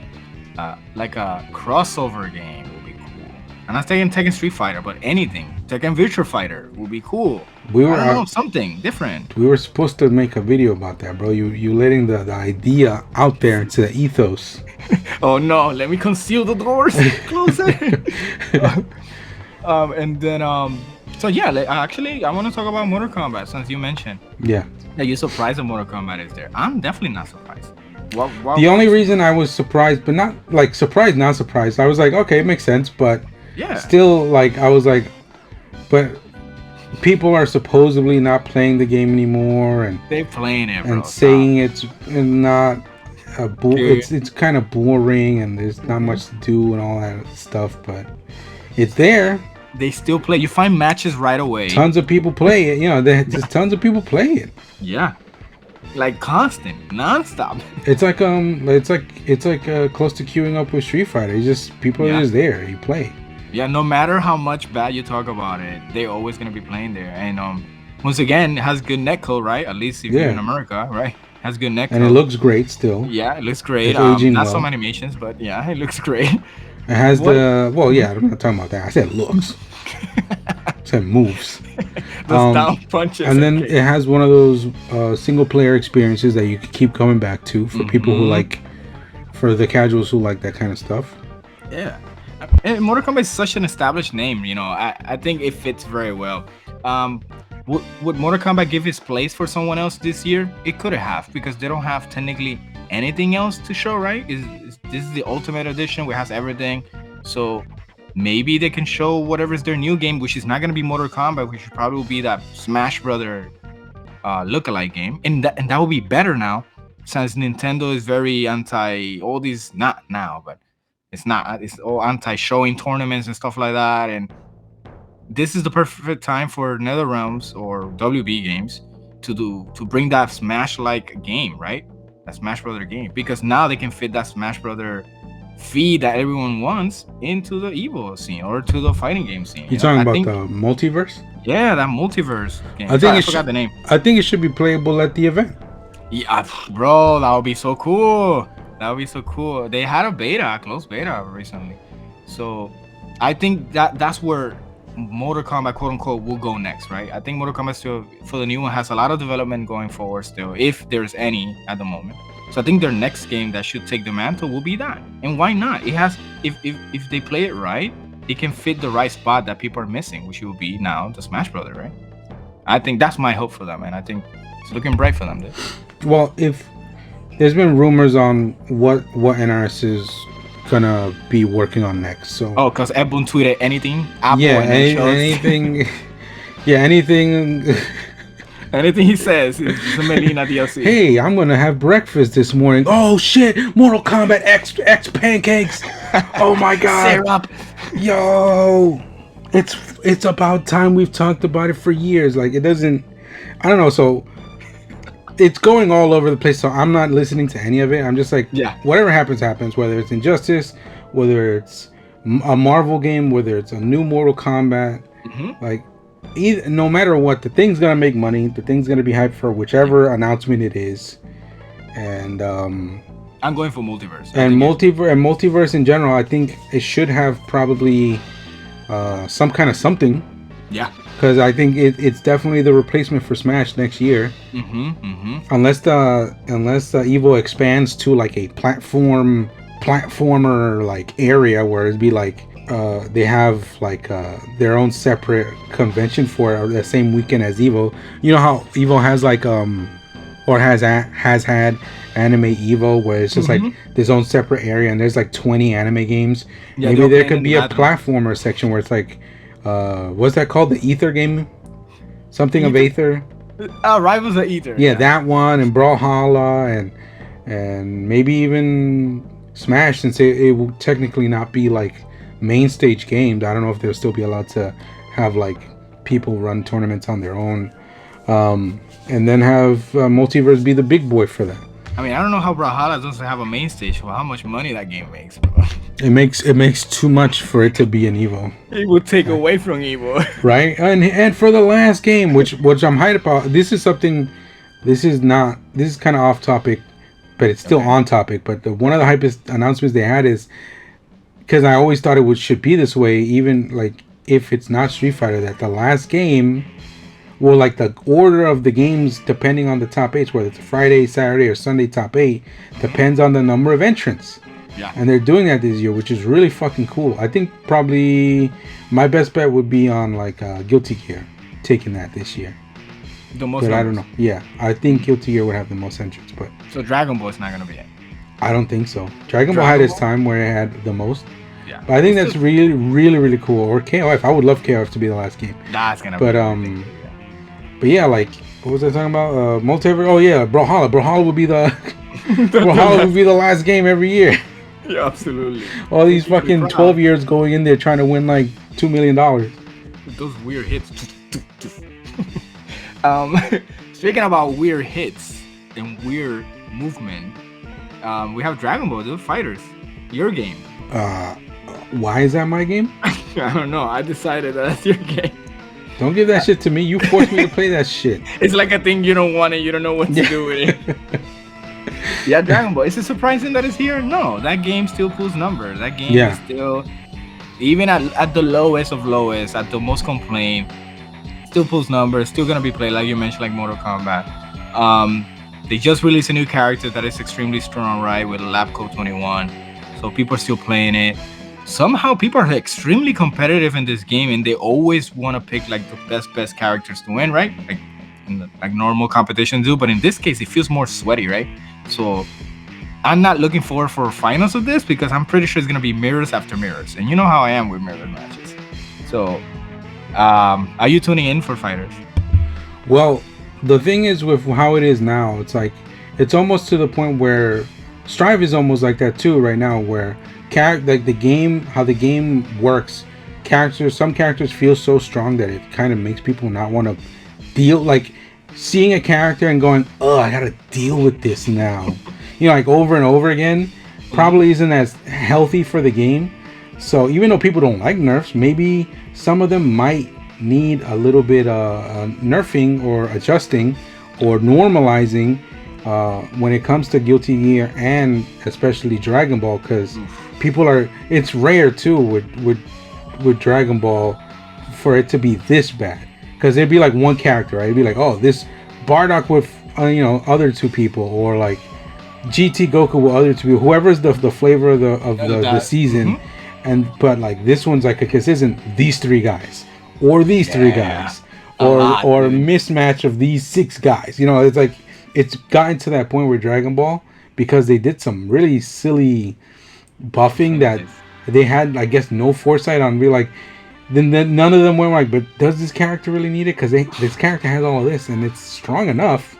Like a crossover game would be cool. I'm not saying Tekken Street Fighter, but anything. Tekken Virtua Fighter would be cool. I don't know, something different. We were supposed to make a video about that, bro. You letting the idea out there into the ethos. Oh no, let me conceal the doors. Close it. And then so yeah, actually I want to talk about Mortal Kombat since you mentioned. Yeah. That you're surprised that Mortal Kombat is there. I'm definitely not surprised. The only reason I was surprised, but not like surprised, not surprised. I was like, okay, it makes sense, but still, like I was like, but people are supposedly not playing the game anymore, and they're playing it, bro. And saying it's not it's kind of boring, and there's not much to do and all that stuff, but it's there. They still play. You find matches right away. Tons of people play it. You know, there's tons of people play it. Yeah. Like constant, non-stop. It's like close to queuing up with Street Fighter. It's just people are just there. You play. Yeah, no matter how much bad you talk about it, they're always gonna be playing there. And once again, it has good netcode, right? At least if you're in America, right? Has good netcode. And it looks great still. Yeah, it looks great. It's aging not well. some animations, but yeah, it looks great. It has I'm not talking about that. I said looks. I said moves. Those down punches. And then it has one of those single player experiences that you can keep coming back to for people who like, for the casuals who like that kind of stuff. Yeah. And Mortal Kombat is such an established name, you know. I think it fits very well. Would Mortal Kombat give its place for someone else this year? It could have, because they don't have technically anything else to show, right? This is the Ultimate Edition, which has everything. So maybe they can show whatever's their new game, which is not going to be Mortal Kombat, which should probably be that Smash Brother lookalike game. And that will be better now, since Nintendo is very anti all these, not now, but it's all anti-showing tournaments and stuff like that. And this is the perfect time for NetherRealms or WB Games to bring that Smash-like game, right? That Smash Brother game, because now they can fit that Smash Brother feed that everyone wants into the Evo scene or to the fighting game scene. You're talking about the multiverse? Yeah, that multiverse game. I forgot the name. I think it should be playable at the event. Yeah, bro, that would be so cool. That would be so cool. They had a closed beta recently. So I think that's where Mortal Kombat, quote unquote, will go next, right? I think Mortal Kombat still, for the new one, has a lot of development going forward still, if there's any at the moment. So I think their next game that should take the mantle will be that. And why not? It has, if they play it right, it can fit the right spot that people are missing, which will be now the Smash Brother, right? I think that's my hope for them, and I think it's looking bright for them, dude. Well, if there's been rumors on what NRS is gonna be working on next, so because Ebon tweeted anything, Apple, yeah, and anything, yeah, anything. Anything he says is a Melina DLC. Hey, I'm gonna have breakfast this morning. Oh shit! Mortal Kombat X pancakes. Oh my god! Syrup. Yo, it's about time. We've talked about it for years. Like it doesn't. I don't know. So it's going all over the place. So I'm not listening to any of it. I'm just like, yeah, whatever happens, happens. Whether it's Injustice, whether it's a Marvel game, whether it's a new Mortal Kombat, like. No matter what, the thing's gonna make money. The thing's gonna be hyped for whichever announcement it is, and I'm going for MultiVerse. And MultiVerse in general, I think it should have probably some kind of something. Yeah. Because I think it's definitely the replacement for Smash next year. Unless the Evo expands to like a platformer like area where it'd be like. They have like their own separate convention for it, or the same weekend as Evo. You know how Evo has like or has had Anime Evo, where it's just like this own separate area, and there's like 20 anime games. Yeah, maybe there could be a platformer section where it's like what's that called? The Ether game, something of Aether. Rivals of Ether. Yeah, that one, and Brawlhalla, and maybe even Smash, since it will technically not be like main stage games. I don't know if they'll still be allowed to have like people run tournaments on their own, and then have MultiVerse be the big boy for that. I mean, I don't know how Brawlhalla doesn't have a main stage for how much money that game makes, bro. It makes too much for it to be an Evo. It would take away from Evo, right? And for the last game, which I'm hyped about. This is something. This is kind of off topic, but it's still on topic. But one of the hypest announcements they had is. Because I always thought it should be this way, even like if it's not Street Fighter, that the last game, well, like the order of the games, depending on the top 8, whether it's a Friday, Saturday, or Sunday top 8, depends on the number of entrants. Yeah. And they're doing that this year, which is really fucking cool. I think probably my best bet would be on like Guilty Gear, taking that this year. The most. But I don't know. Yeah, I think Guilty Gear would have the most entrants, but. So Dragon Ball's not gonna be it. I don't think so. Dragon Ball had its time where it had the most. Yeah. But I think that's really, really, really cool. Or KOF. I would love KOF to be the last game. That's gonna be but yeah, like what was I talking about? MultiVerse. Oh yeah, Brawlhalla. Brawlhalla would be the Brawlhalla would be the last game every year. Yeah, absolutely. All these fucking 12 years going in there trying to win like $2 million. Those weird hits. Speaking about weird hits and weird movement, we have Dragon Ball, dude. FighterZ. Your game. Why is that my game? I don't know. I decided that's your game. Don't give that shit to me. You forced me to play that shit. It's like a thing you don't want and you don't know what to do with it. Yeah, Dragon Ball. Is it surprising that it's here? No, that game still pulls numbers. That game is still, even at the lowest of lowest, at the most complained, still pulls numbers. Still gonna be played, like you mentioned, like Mortal Kombat. They just released a new character that is extremely strong, right, with Labco 21. So people are still playing it. Somehow people are extremely competitive in this game, and they always want to pick like the best characters to win, right? Like in the, like normal competitions do. But in this case, it feels more sweaty, right? So I'm not looking forward for finals of this because I'm pretty sure it's gonna be mirrors after mirrors, and you know how I am with mirror matches. So, are you tuning in for FighterZ? Well, the thing is with how it is now, it's like it's almost to the point where Strive is almost like that too right now, where like the game, how the game works, some characters feel so strong that it kind of makes people not want to deal, like seeing a character and going, oh, I gotta deal with this now, you know, like over and over again, probably isn't as healthy for the game. So even though people don't like nerfs, maybe some of them might need a little bit nerfing or adjusting or normalizing when it comes to Guilty Gear and especially Dragon Ball, because people are, it's rare too with Dragon Ball for it to be this bad, because it'd be like one character, right? It'd be like, oh, this Bardock with other two people, or like GT Goku with other two people, whoever's the flavor of the season, but like this one's like a consistent these 3 guys or these 3 guys or mismatch of these 6 guys. You know, it's like it's gotten to that point where Dragon Ball, because they did some really silly buffing that they had, I guess, no foresight on. Real like, then none of them were like, but does this character really need it? Because this character has all of this and it's strong enough.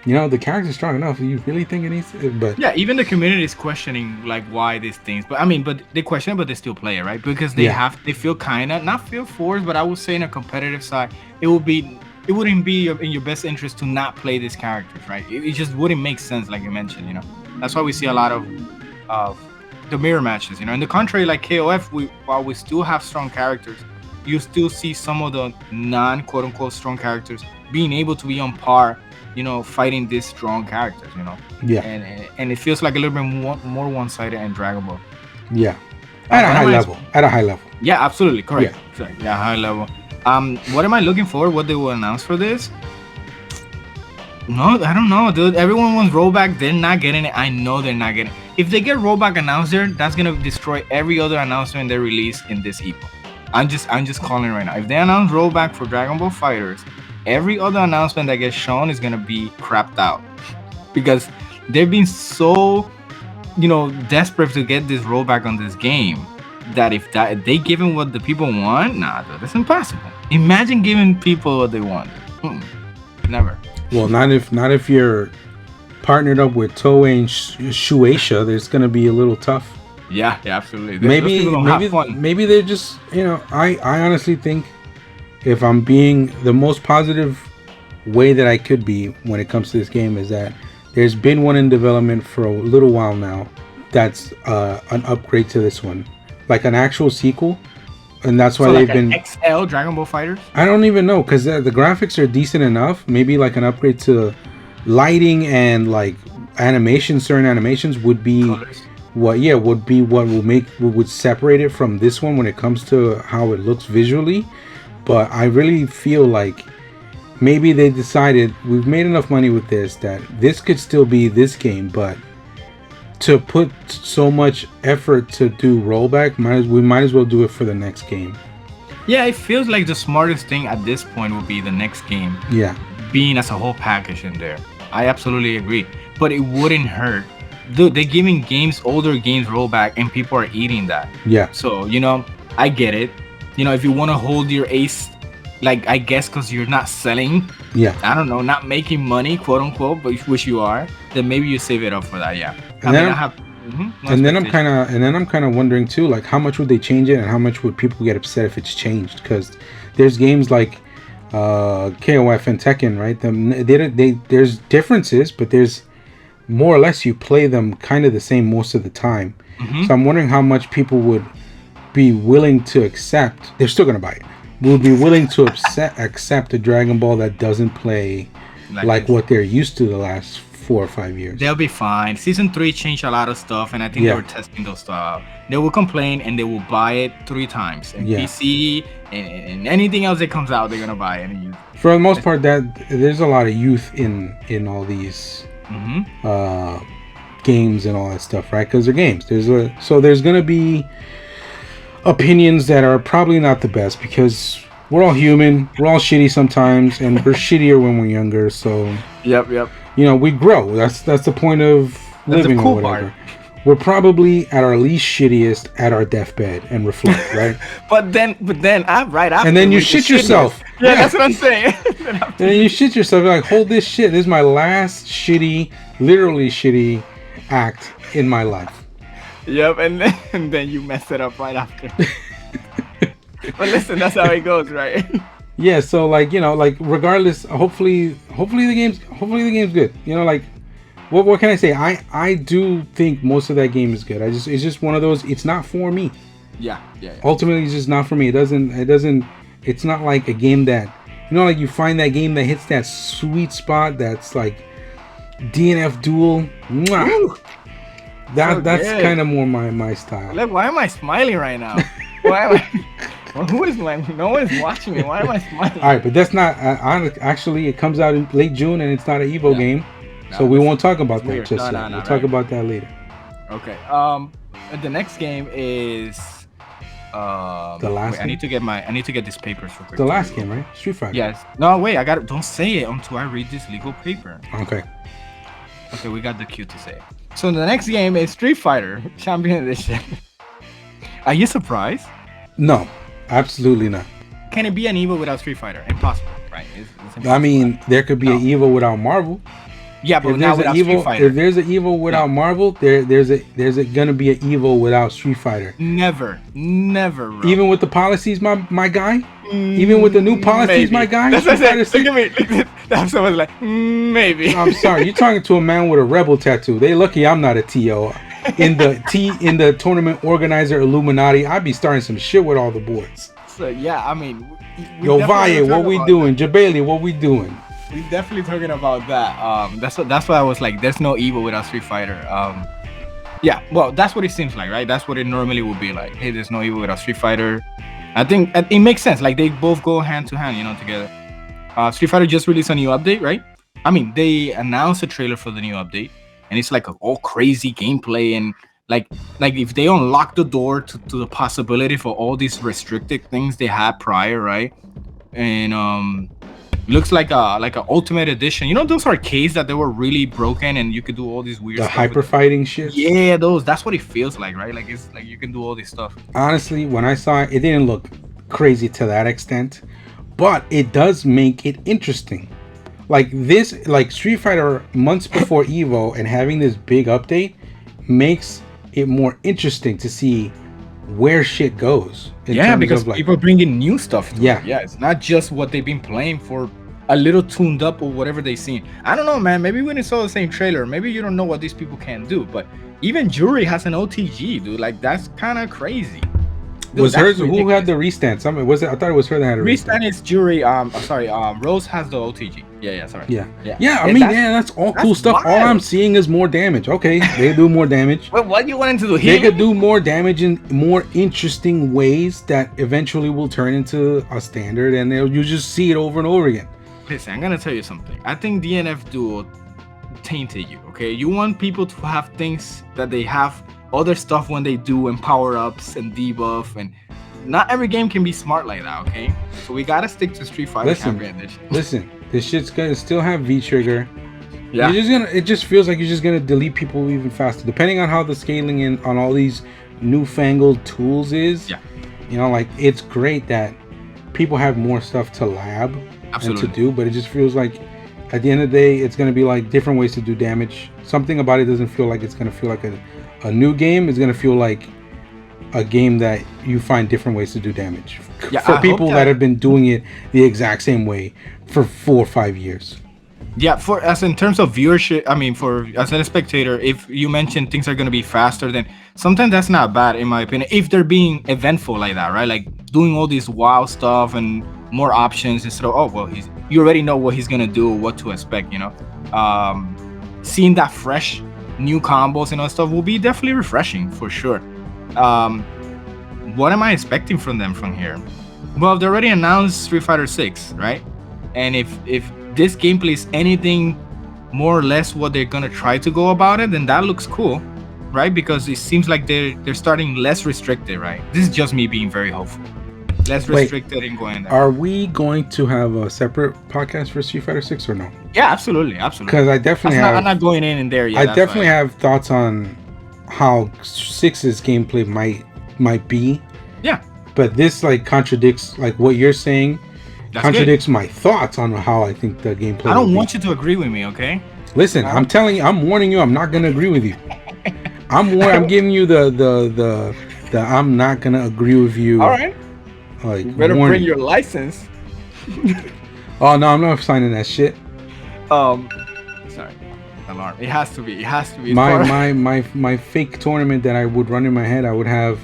You know, the character's strong enough. You really think it needs it? But yeah, even the community is questioning like why these things. But I mean, but they question it, but they still play it, right? Because they they feel kind of not feel forced, but I would say in a competitive side, it wouldn't be in your best interest to not play these characters, right? It just wouldn't make sense, like you mentioned. You know, that's why we see a lot of the mirror matches. You know, in the contrary, like KOF, while we still have strong characters, you still see some of the non quote unquote strong characters being able to be on par. You know, fighting these strong characters, you know. Yeah. And it feels like a little bit more one-sided in Dragon Ball. Yeah. At a high level. Yeah, absolutely. Correct. Yeah. Sorry. Yeah, high level. What am I looking for? What they will announce for this? No, I don't know, dude. Everyone wants rollback. They're not getting it. I know they're not getting it. If they get rollback announced there, that's gonna destroy every other announcement they release in this Evo. I'm just calling it right now. If they announce rollback for Dragon Ball FighterZ, every other announcement that gets shown is gonna be crapped out, because they've been so, you know, desperate to get this rollback on this game that if they give them what the people want, nah, dude, that's impossible. Imagine giving people what they want. Never. Well, not if you're partnered up with Toei and Shueisha. There's gonna be a little tough. Yeah, absolutely. Maybe they're just, you know, I honestly think, if I'm being the most positive way that I could be when it comes to this game, is that there's been one in development for a little while now that's an upgrade to this one, like an actual sequel, and that's why they've been XL Dragon Ball FighterZ. I don't even know, because the graphics are decent enough. Maybe like an upgrade to lighting and like animation. Certain animations would be what would separate it from this one when it comes to how it looks visually. But I really feel like maybe they decided we've made enough money with this that this could still be this game, but to put so much effort to do rollback, we might as well do it for the next game. Yeah, it feels like the smartest thing at this point would be the next game. Yeah. Being as a whole package in there. I absolutely agree. But it wouldn't hurt. Dude, they're giving older games rollback and people are eating that. Yeah. So, you know, I get it. You know, if you want to hold your ace, like, I guess because you're not selling, I don't know, not making money, quote unquote, but which you are, then maybe you save it up for that. Yeah. And then I'm kind of wondering too, like, how much would they change it and how much would people get upset if it's changed? Because there's games like KOF and Tekken, right? There's differences, but there's more or less you play them kind of the same most of the time. So I'm wondering how much people would be willing to accept. They're still gonna buy it. Would be willing to accept a Dragon Ball that doesn't play like what they're used to the last 4 or 5 years. They'll be fine. Season 3 changed a lot of stuff, and I think they were testing those stuff out. They will complain and they will buy it 3 times. And PC and anything else that comes out, they're gonna buy it and use it. For the most part, that there's a lot of youth in all these games and all that stuff, right? Because they're games. So there's gonna be opinions that are probably not the best, because we're all human, we're all shitty sometimes, and we're shittier when we're younger. So yep, you know, we grow. That's the point of living, or whatever. We're probably at our least shittiest at our deathbed and reflect, right? but then I'm right after. And then you shit yourself. Yeah, that's what I'm saying. And then you shit yourself. You're like, hold this shit. This is my last literally shitty act in my life. Yep, and then you mess it up right after. But listen, that's how it goes, right? Yeah, so like, you know, like, regardless, hopefully the game's good. You know, like, what can I say? I do think most of that game is good. It's just one of those. It's not for me. Yeah. Ultimately, it's just not for me. It's not like a game that, you know, like, you find that game that hits that sweet spot that's like DNF duel. Mwah! That's kind of more my style. Look, why am I smiling right now? Why am I? Well, who is smiling? No one is watching me. Why am I smiling? All right, but that's not. Actually, it comes out in late June, and it's not an Evo game, so we won't talk about that just yet. We'll talk about that later. Okay. The next game is The last wait, I need to get these papers real quick. The last game, right? Street Fighter. Yes. No, wait, I got it. Don't say it until I read this legal paper. Okay. Okay, we got the cue to say it. So the next game is Street Fighter Champion Edition. Are you surprised? No, absolutely not. Can it be an Evo without Street Fighter? Impossible, right? It's impossible. I mean, there could be an Evo without Marvel. Yeah, but If now there's an without Street Evo, Fighter. if there's an Evo without Marvel, there's gonna be an Evo without Street Fighter. Never, bro. Even with the policies, my guy. Even with the new policies, Maybe. my guy. That's what I Street said. Fighter Look at me. That's someone's like, maybe. I'm sorry, you're talking to a man with a rebel tattoo. They lucky I'm not a TO. In the tournament organizer Illuminati, I'd be starting some shit with all the boys. So yeah, I mean, Yo, Valle, what we doing? Jabali, what we doing? We're definitely talking about that. That's why I was like, there's no Evo without Street Fighter. Yeah, well, that's what it seems like, right? That's what it normally would be like. Hey, there's no Evo without Street Fighter. I think it makes sense. Like they both go hand to hand, together. Street Fighter just released a new update, right? I mean, they announced a trailer for the new update, and it's like all crazy gameplay and like if they unlock the door to the possibility for all these restricted things they had prior, right? And looks like a ultimate edition. Those arcades that they were really broken and you could do all these weird The stuff hyper fighting shit. Yeah, that's what it feels like, right? Like it's like you can do all this stuff. Honestly, when I saw it, it didn't look crazy to that extent, but it does make it interesting. Like Street Fighter months before Evo and having this big update makes it more interesting to see where shit goes. Yeah, because people are bringing new stuff to it. Yeah. Yeah, it's not just what they've been playing for a little tuned up or whatever they've seen. I don't know, man. Maybe when you saw the same trailer, maybe you don't know what these people can do. But even Jury has an OTG, dude. Like, that's kind of crazy. Dude, was hers who had the restand? I thought it was her that had a restand. Is Jury. Rose has the OTG. Yeah, sorry. Yeah. I mean, that's all cool stuff. Wild. All I'm seeing is more damage. Okay, they do more damage. Well, what do you want to do here? They could do more damage in more interesting ways that eventually will turn into a standard, and you just see it over and over again. Listen, I'm gonna tell you something. I think DNF Duo tainted you. Okay, you want people to have things that they have other stuff when they do, and power-ups and debuff, and not every game can be smart like that, okay? So we gotta stick to Street Fighter Champion Edition. Listen, this shit's gonna still have V-trigger. Yeah. It just feels like you're just gonna delete people even faster, depending on how the scaling in on all these newfangled tools is. Yeah. Like, it's great that people have more stuff to lab and to do, but it just feels like at the end of the day, it's gonna be like different ways to do damage. Something about it doesn't feel like it's gonna feel like a new game. Is going to feel like a game that you find different ways to do damage for people that have been doing it the exact same way for 4 or 5 years. Yeah, as in terms of viewership, I mean, as a spectator, if you mention things are going to be faster, then sometimes that's not bad in my opinion. If they're being eventful like that, right? Like doing all this wow stuff and more options instead of you already know what he's going to do, what to expect, seeing that fresh new combos and all stuff will be definitely refreshing for sure. What am I expecting from them from here? Well, they already announced Street Fighter 6, right? And if this gameplay is anything more or less what they're gonna try to go about it, then that looks cool, right? Because it seems like they're starting less restricted, right? This is just me being very hopeful. Less restricted and going there. Are we going to have a separate podcast for Street Fighter 6 or no? Yeah, absolutely. Because I definitely I'm not going in there yet. I definitely have thoughts on how 6's gameplay might be. Yeah. But this contradicts what you're saying. That's contradicts my thoughts on how I think the gameplay. I don't want you to agree with me, okay? Listen, I'm telling you, I'm warning you. I'm not gonna agree with you. I'm giving you the I'm not gonna agree with you. All right. You better bring your license. Oh no, I'm not signing that shit. Sorry, alarm. It has to be. My fake tournament that I would run in my head. I would have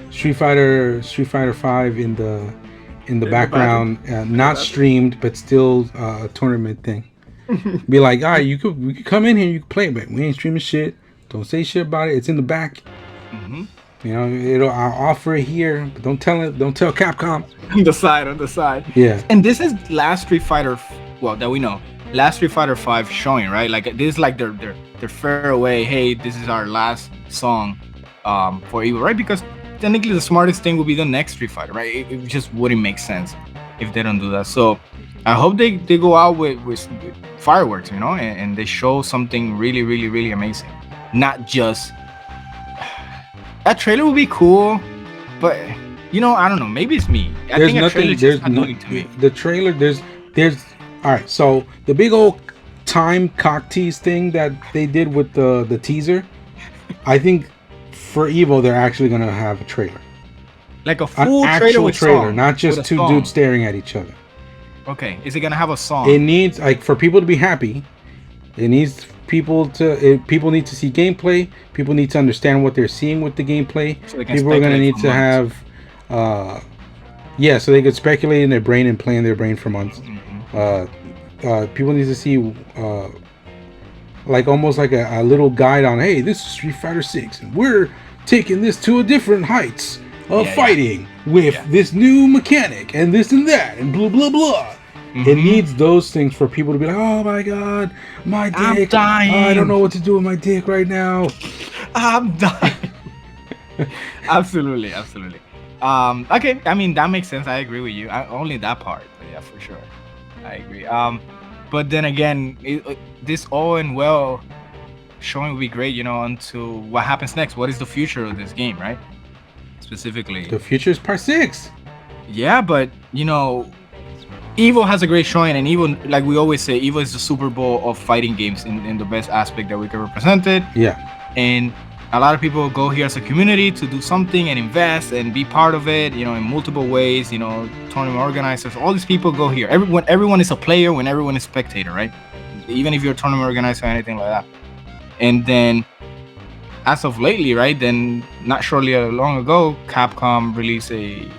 Street Fighter 5 in the background, not streamed, but still a tournament thing. Be like, all right, we could come in here, you can play, but we ain't streaming shit. Don't say shit about it. It's in the back. Mm-hmm. I'll offer it here, but don't tell Capcom. On the side. Yeah. And this is last Street Fighter, that we know. Last Street Fighter 5 showing, right? Like this is like their farewell. Hey, this is our last song for Evo, right? Because technically the smartest thing would be the next Street Fighter, right? It just wouldn't make sense if they don't do that. So I hope they go out with fireworks, you know, and they show something really, really, really amazing. Not just that trailer would be cool, but you know, I don't know. Maybe it's me. I think a trailer just annoying to me. The trailer, there's all right. So the big old time cock tease thing that they did with the teaser, I think for Evo they're actually gonna have a trailer, like a full actual trailer, song, not just two dudes staring at each other. Okay, is it gonna have a song? It needs, like, for people to be happy. It needs people need to see gameplay. People need to understand what they're seeing with the gameplay. So people are gonna need to have, so they could speculate in their brain and play in their brain for months. People need to see, like, almost like a little guide on, hey, this is Street Fighter 6, and we're taking this to a different heights of fighting with this new mechanic and this and that and blah blah blah. It needs those things for people to be like, oh my god, my dick, I'm dying. I don't know what to do with my dick right now. I'm dying. Absolutely. Okay, I mean, that makes sense. I agree with you. Only that part, but yeah, for sure, I agree. But then again, this all and well showing would be great, you know, until what happens next. What is the future of this game, right? Specifically, the future is part 6. Yeah, but you know, Evo has a great showing, and Evo, like we always say, Evo is the Super Bowl of fighting games in the best aspect that we can represent it. Yeah. And a lot of people go here as a community to do something and invest and be part of it, you know, in multiple ways, you know, tournament organizers, all these people go here. Everyone is a player when everyone is spectator, right? Even if you're a tournament organizer or anything like that. And then, as of lately, right, then not surely long ago, Capcom released a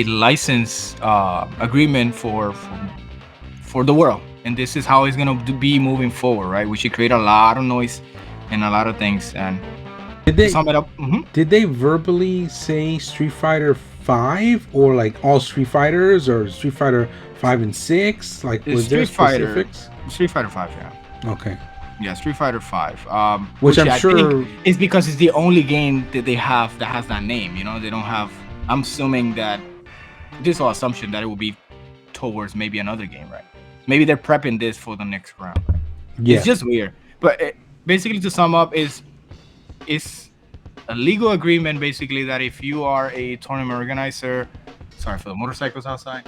license agreement for the world, and this is how it's gonna be moving forward, right? We should create a lot of noise and a lot of things. And did they sum it up? Did they verbally say Street Fighter 5 or like all Street Fighters or Street Fighter 5 and 6? Like, was there specifics? Street Fighter 5, yeah. Okay. Yeah, Street Fighter 5. Which I'm sure is because it's the only game that they have that has that name. You know, they don't have. I'm assuming that this is all assumption that it will be towards maybe another game, right? Maybe they're prepping this for the next round. Right? Yeah. It's just weird. But basically, to sum up, is a legal agreement basically that if you are a tournament organizer, sorry for the motorcycles outside.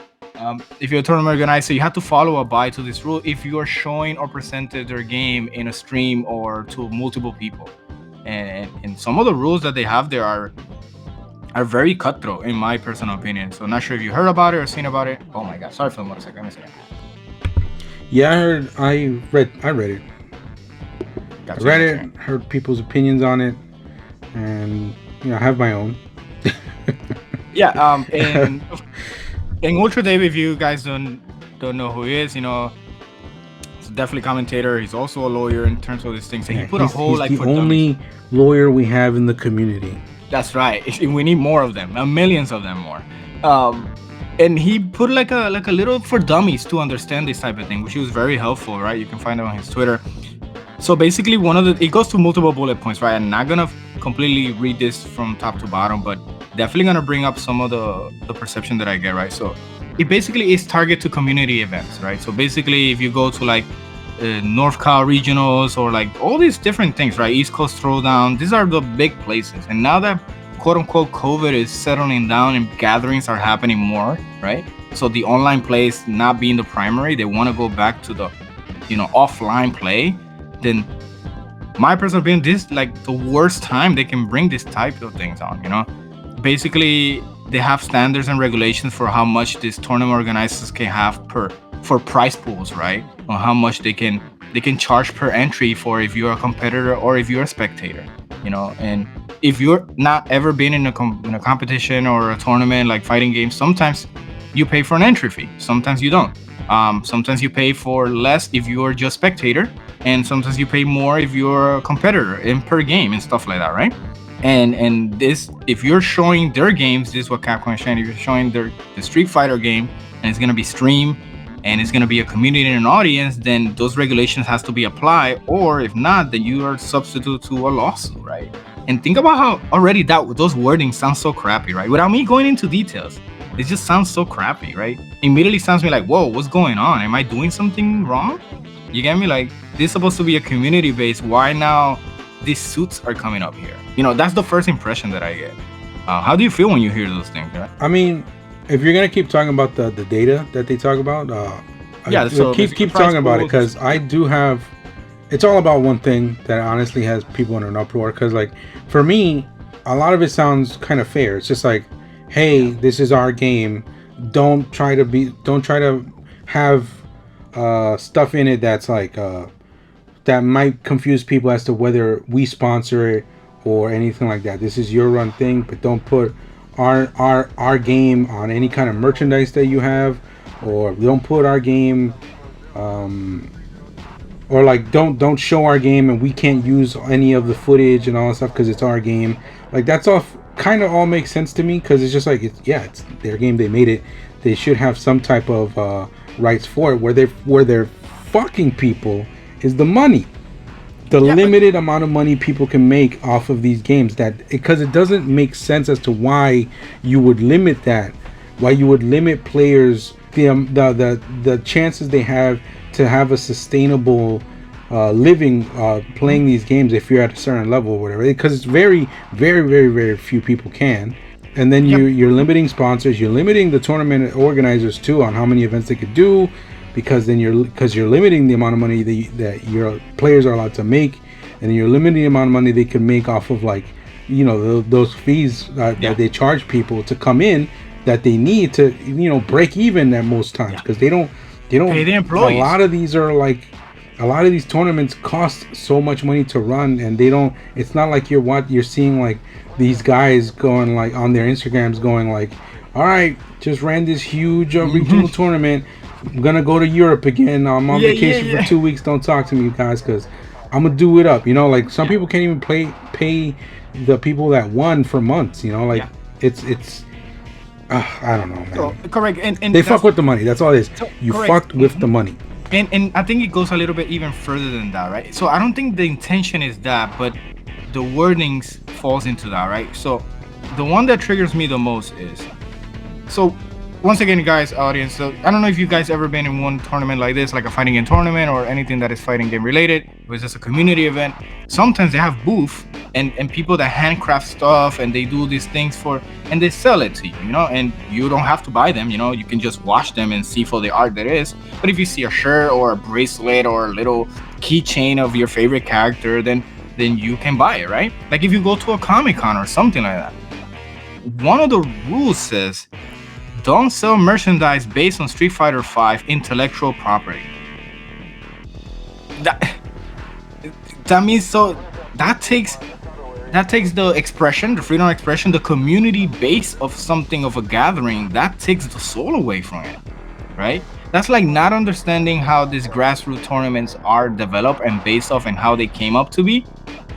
If you're a tournament organizer, you have to abide to this rule if you are showing or presented their game in a stream or to multiple people. And some of the rules that they have there are very cutthroat, in my personal opinion. So not sure if you heard about it or seen about it. Oh my god, sorry for the motorcycle. Let me see. Yeah, I read it. Gotcha, I read it, heard people's opinions on it, and you know, I have my own. Yeah, and Ultra Dave, if you guys don't know who he is, you know, he's definitely a commentator. He's also a lawyer in terms of these things. And he put a whole he's the only lawyer we have in the community. That's right. We need more of them, millions of them more. And he put like a little for dummies to understand this type of thing, which was very helpful, right? You can find it on his Twitter. So basically, it goes to multiple bullet points, right? I'm not gonna completely read this from top to bottom, but definitely gonna bring up some of the perception that I get, right? So it basically is target to community events, right? So basically, if you go to like North Cal regionals or like all these different things, right? East Coast Throwdown, these are the big places. And now that quote unquote COVID is settling down and gatherings are happening more, right? So the online plays not being the primary, they want to go back to the, you know, offline play. Then my personal opinion, this like the worst time they can bring this type of things on, you know. Basically, they have standards and regulations for how much these tournament organizers can have for prize pools, right? Or how much they can charge per entry for if you're a competitor or if you're a spectator, you know. And if you're not ever been in a competition or a tournament like fighting games, sometimes you pay for an entry fee, sometimes you don't. Sometimes you pay for less if you're just spectator, and sometimes you pay more if you're a competitor in per game and stuff like that, right? And this, if you're showing their games, this is what Capcom is showing. If you're showing the Street Fighter game and it's gonna be streamed and it's gonna be a community and an audience, then those regulations has to be applied. Or if not, then you are substitute to a lawsuit, right? And think about how already those wordings sound so crappy, right? Without me going into details, it just sounds so crappy, right? Immediately sounds me like, whoa, what's going on? Am I doing something wrong? You get me? Like, this is supposed to be a community base. Why now these suits are coming up here? You know, that's the first impression that I get. How do you feel when you hear those things, right? I mean, if you're gonna keep talking about the data that they talk about, so keep talking about it, because I do have. It's all about one thing that honestly has people in an uproar. Because like for me, a lot of it sounds kind of fair. It's just like, hey, this is our game. Don't try to have stuff in it that's like that might confuse people as to whether we sponsor it or anything like that. This is your run thing, but don't put our game on any kind of merchandise that you have, or don't put our game or like don't show our game and we can't use any of the footage and all that stuff because it's our game. Like that's all kind of all makes sense to me, because it's just like it's their game, they made it, they should have some type of rights for it. Where they're fucking people is the money, limited amount of money people can make off of these games, that because it doesn't make sense as to why you would limit that, why you would limit players the chances they have to have a sustainable living playing these games if you're at a certain level or whatever, because it's very very very very few people can. And then you're limiting sponsors, you're limiting the tournament organizers too on how many events they could do, because then you're limiting the amount of money that your players are allowed to make, and you're limiting the amount of money they can make off of, like, you know, those fees that they charge people to come in, that they need to, you know, break even at most times, because they don't pay the employees. A lot of these tournaments cost so much money to run, and they don't. It's not like you're seeing like these guys going like on their Instagrams going like, all right, just ran this huge regional tournament. I'm gonna go to Europe again. I'm on vacation for 2 weeks. Don't talk to me, guys, because I'm gonna do it up. You know, like some people can't even pay the people that won for months. You know, like it's. I don't know, man. So, correct, and they fuck with the money. That's all it is. So, you fucked with the money. And I think it goes a little bit even further than that, right? So I don't think the intention is that, but the wordings falls into that, right? So the one that triggers me the most is, so once again, guys, audience, so I don't know if you guys ever been in one tournament like this, like a fighting game tournament or anything that is fighting game related. It was just a community event. Sometimes they have booth and people that handcraft stuff, and they do these things and they sell it to you, you know, and you don't have to buy them, you know, you can just watch them and see for the art there is. But if you see a shirt or a bracelet or a little keychain of your favorite character, then you can buy it, right? Like if you go to a Comic-Con or something like that, one of the rules says, don't sell merchandise based on Street Fighter V intellectual property. That means, so that takes the expression, the freedom of expression, the community base of something, of a gathering, that takes the soul away from it, right? That's like not understanding how these grassroots tournaments are developed and based off and how they came up to be.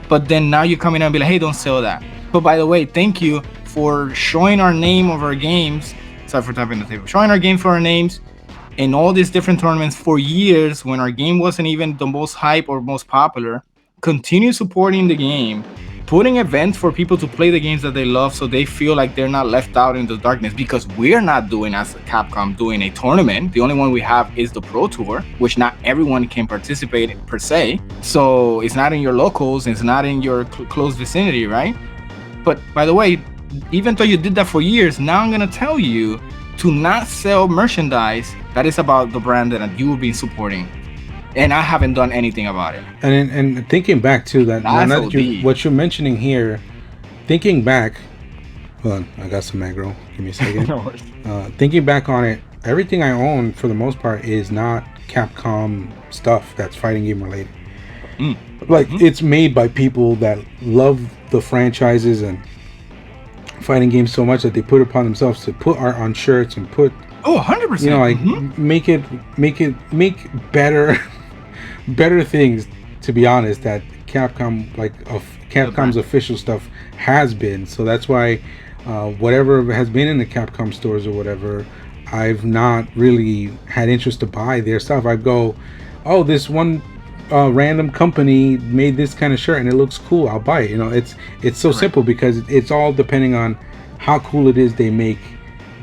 But then now you come in and be like, hey, don't sell that. But by the way, thank you for showing our name of our games. Sorry for tapping the table. Showing our game for our names in all these different tournaments for years when our game wasn't even the most hype or most popular. Continue supporting the game, putting events for people to play the games that they love, so they feel like they're not left out in the darkness, because we're not doing, as a Capcom, doing a tournament. The only one we have is the Pro Tour, which not everyone can participate in per se. So it's not in your locals, it's not in your close vicinity, right? But by the way, even though you did that for years, now I'm gonna tell you to not sell merchandise that is about the brand that you have been supporting, and I haven't done anything about it. And thinking back to that, what you're mentioning here, thinking back, hold on, I got some aggro. Give me a second. No worries. Thinking back on it, everything I own for the most part is not Capcom stuff that's fighting game related. Like it's made by people that love the franchises and fighting games so much that they put upon themselves to put art on shirts and put 100%, you know, like make better things, to be honest, that Capcom, like Capcom's official stuff has been. So that's why whatever has been in the Capcom stores or whatever, I've not really had interest to buy their stuff. I go, oh, this one random company made this kind of shirt and it looks cool. I'll buy it. You know, it's so simple because it's all depending on how cool it is they make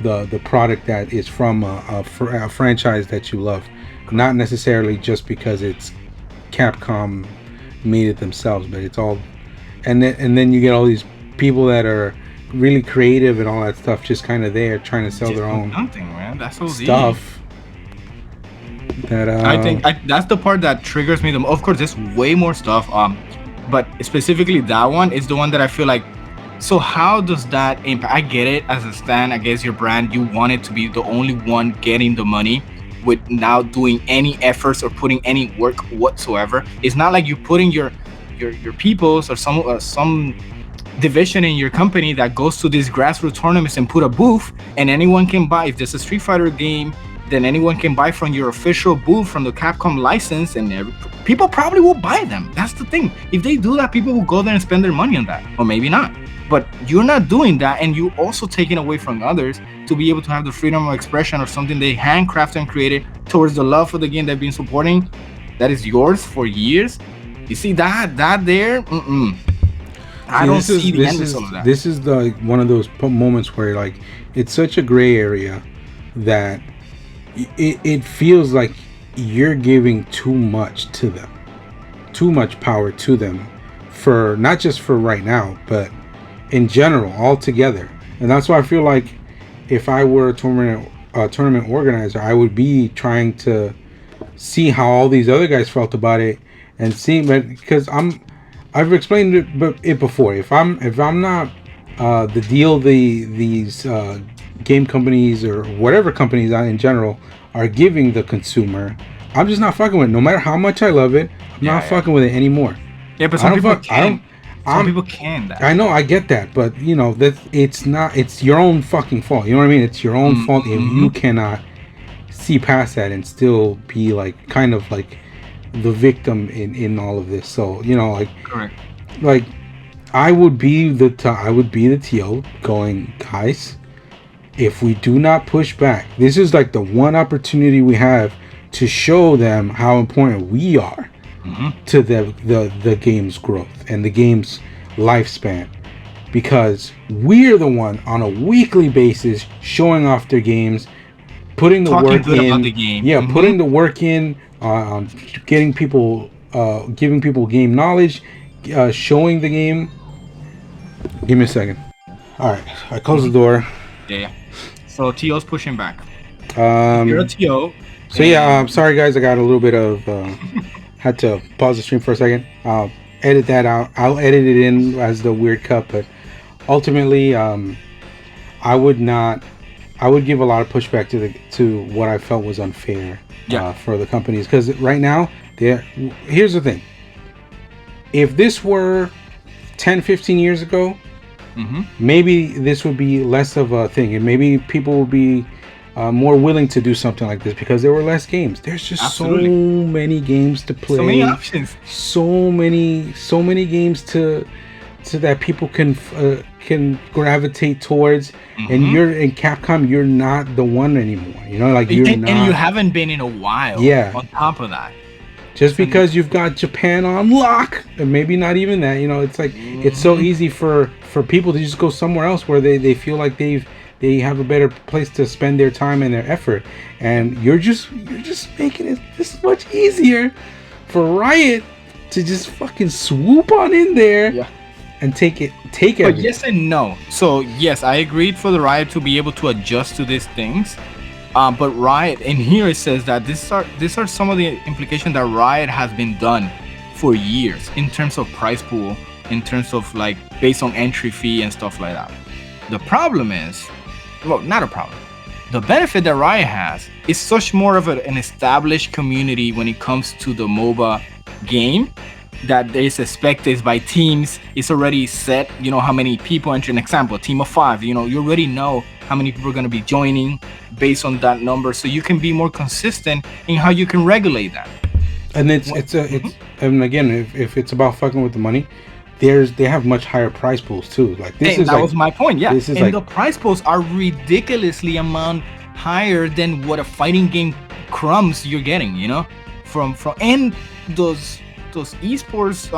the product that is from a franchise that you love, not necessarily just because it's Capcom made it themselves, but it's all, and then you get all these people that are really creative and all that stuff, just kind of there trying to sell their own That's so stuff. That I think that's the part that triggers me the most. Of course, there's way more stuff. But specifically that one is the one that I feel like. So how does that impact? I get it as a stand against your brand. You want it to be the only one getting the money without doing any efforts or putting any work whatsoever. It's not like you're putting your peoples or some division in your company that goes to these grassroots tournaments and put a booth and anyone can buy. If there's a Street Fighter game, then anyone can buy from your official booth from the Capcom license, and people probably will buy them. That's the thing. If they do that, people will go there and spend their money on that, or maybe not. But you're not doing that, and you're also taking away from others to be able to have the freedom of expression or something they handcrafted and created towards the love for the game they've been supporting. That is yours for years. You see that there? I don't see the end of that. This is the one of those moments where like it's such a gray area that it feels like you're giving too much to them, too much power to them, for not just for right now, but in general, altogether. And that's why I feel like if I were a tournament organizer, I would be trying to see how all these other guys felt about it and see, but because I've explained it before. If I'm not the deal these game companies or whatever companies in general are giving the consumer, I'm just not fucking with it. No matter how much I love it, I'm not fucking with it anymore. Yeah, but some people can. Some people can. I know, I get that, but you know that it's your own fucking fault. You know what I mean? It's your own fault if you cannot see past that and still be like kind of like the victim in all of this. So you know, like, correct. Like I would be the TO going, guys, if we do not push back, this is like the one opportunity we have to show them how important we are to the game's growth and the game's lifespan, because we're the one on a weekly basis showing off their games, putting the work in about the game. Putting the work in on getting people giving people game knowledge, showing the game. Give me a second. All right, I close the door. Yeah. So TO's pushing back. You're a TO. So yeah, I'm sorry guys, I got a little bit of had to pause the stream for a second. I'll edit that out. I'll edit it in as the weird cut, but ultimately I would give a lot of pushback to what I felt was unfair for the companies, because right now here's the thing. If this were 10-15 years ago, maybe this would be less of a thing, and maybe people would be more willing to do something like this because there were less games. There's just so many games to play, so many options, so many games to that people can gravitate towards. And you're in Capcom, you're not the one anymore. You know, like you're not, and you haven't been in a while. Yeah. On top of that, just because you've got Japan on lock, and maybe not even that, you know, it's like it's so easy for people to just go somewhere else where they feel like they have a better place to spend their time and their effort, and you're just making it this much easier for Riot to just fucking swoop on in there and take it. But yes and no. So yes, I agreed for the Riot to be able to adjust to these things. But Riot, and here it says that these are some of the implications that Riot has been done for years in terms of prize pool, in terms of like based on entry fee and stuff like that. The problem is, well, not a problem. The benefit that Riot has is such more of an established community when it comes to the MOBA game, that there's expected by teams. It's already set, you know, how many people enter. An example, a team of 5, you know, you already know how many people are going to be joining based on that number, so you can be more consistent in how you can regulate that. And it's and again, if it's about fucking with the money, they have much higher prize pools too. Like this is that like, was my point. Yeah, this is and like, the prize pools are ridiculously amount higher than what a fighting game crumbs you're getting. You know, from and those esports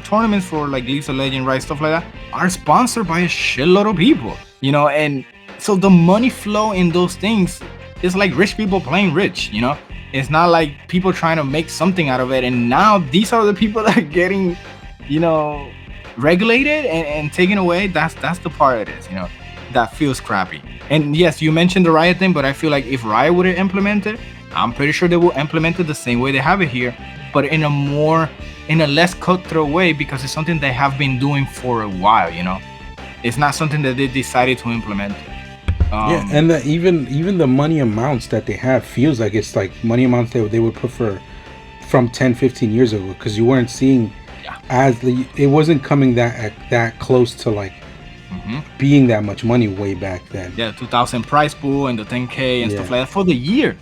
tournaments for like Leagues of Legends, right, stuff like that, are sponsored by a shitload of people, you know, and so the money flow in those things is like rich people playing rich, you know. It's not like people trying to make something out of it, and now these are the people that are getting, you know, regulated and taken away. That's the part it is, you know, that feels crappy. And yes, you mentioned the Riot thing, but I feel like if Riot would have implemented, I'm pretty sure they will implement it the same way they have it here, but in a less cutthroat way, because it's something they have been doing for a while, you know. It's not something that they decided to implement. Yeah, and even the money amounts that they have feels like it's like money amounts they would prefer from 10-15 years ago, because you weren't seeing it wasn't coming that close to like being that much money way back then. Yeah, 2,000 prize pool and the 10K and stuff like that for the year.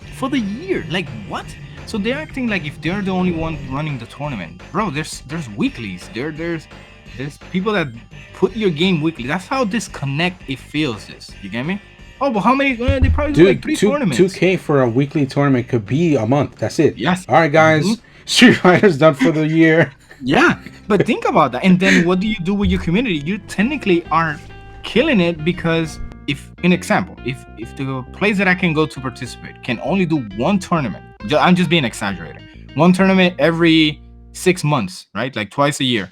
Like what? So they're acting like if they're the only one running the tournament, bro. There's weeklies. There's people that put your game weekly. That's how disconnect it feels. This, you get me? Oh, but how many? They probably do like 3 tournaments. 2K for a weekly tournament could be a month. That's it. Yes. All right, guys. Street Fighter's done for the year. Yeah, but think about that. And then what do you do with your community? You technically are killing it, because if, an example, if the place that I can go to participate can only do 1 tournament, I'm just being exaggerated, 1 tournament every 6 months, right? Like twice a year.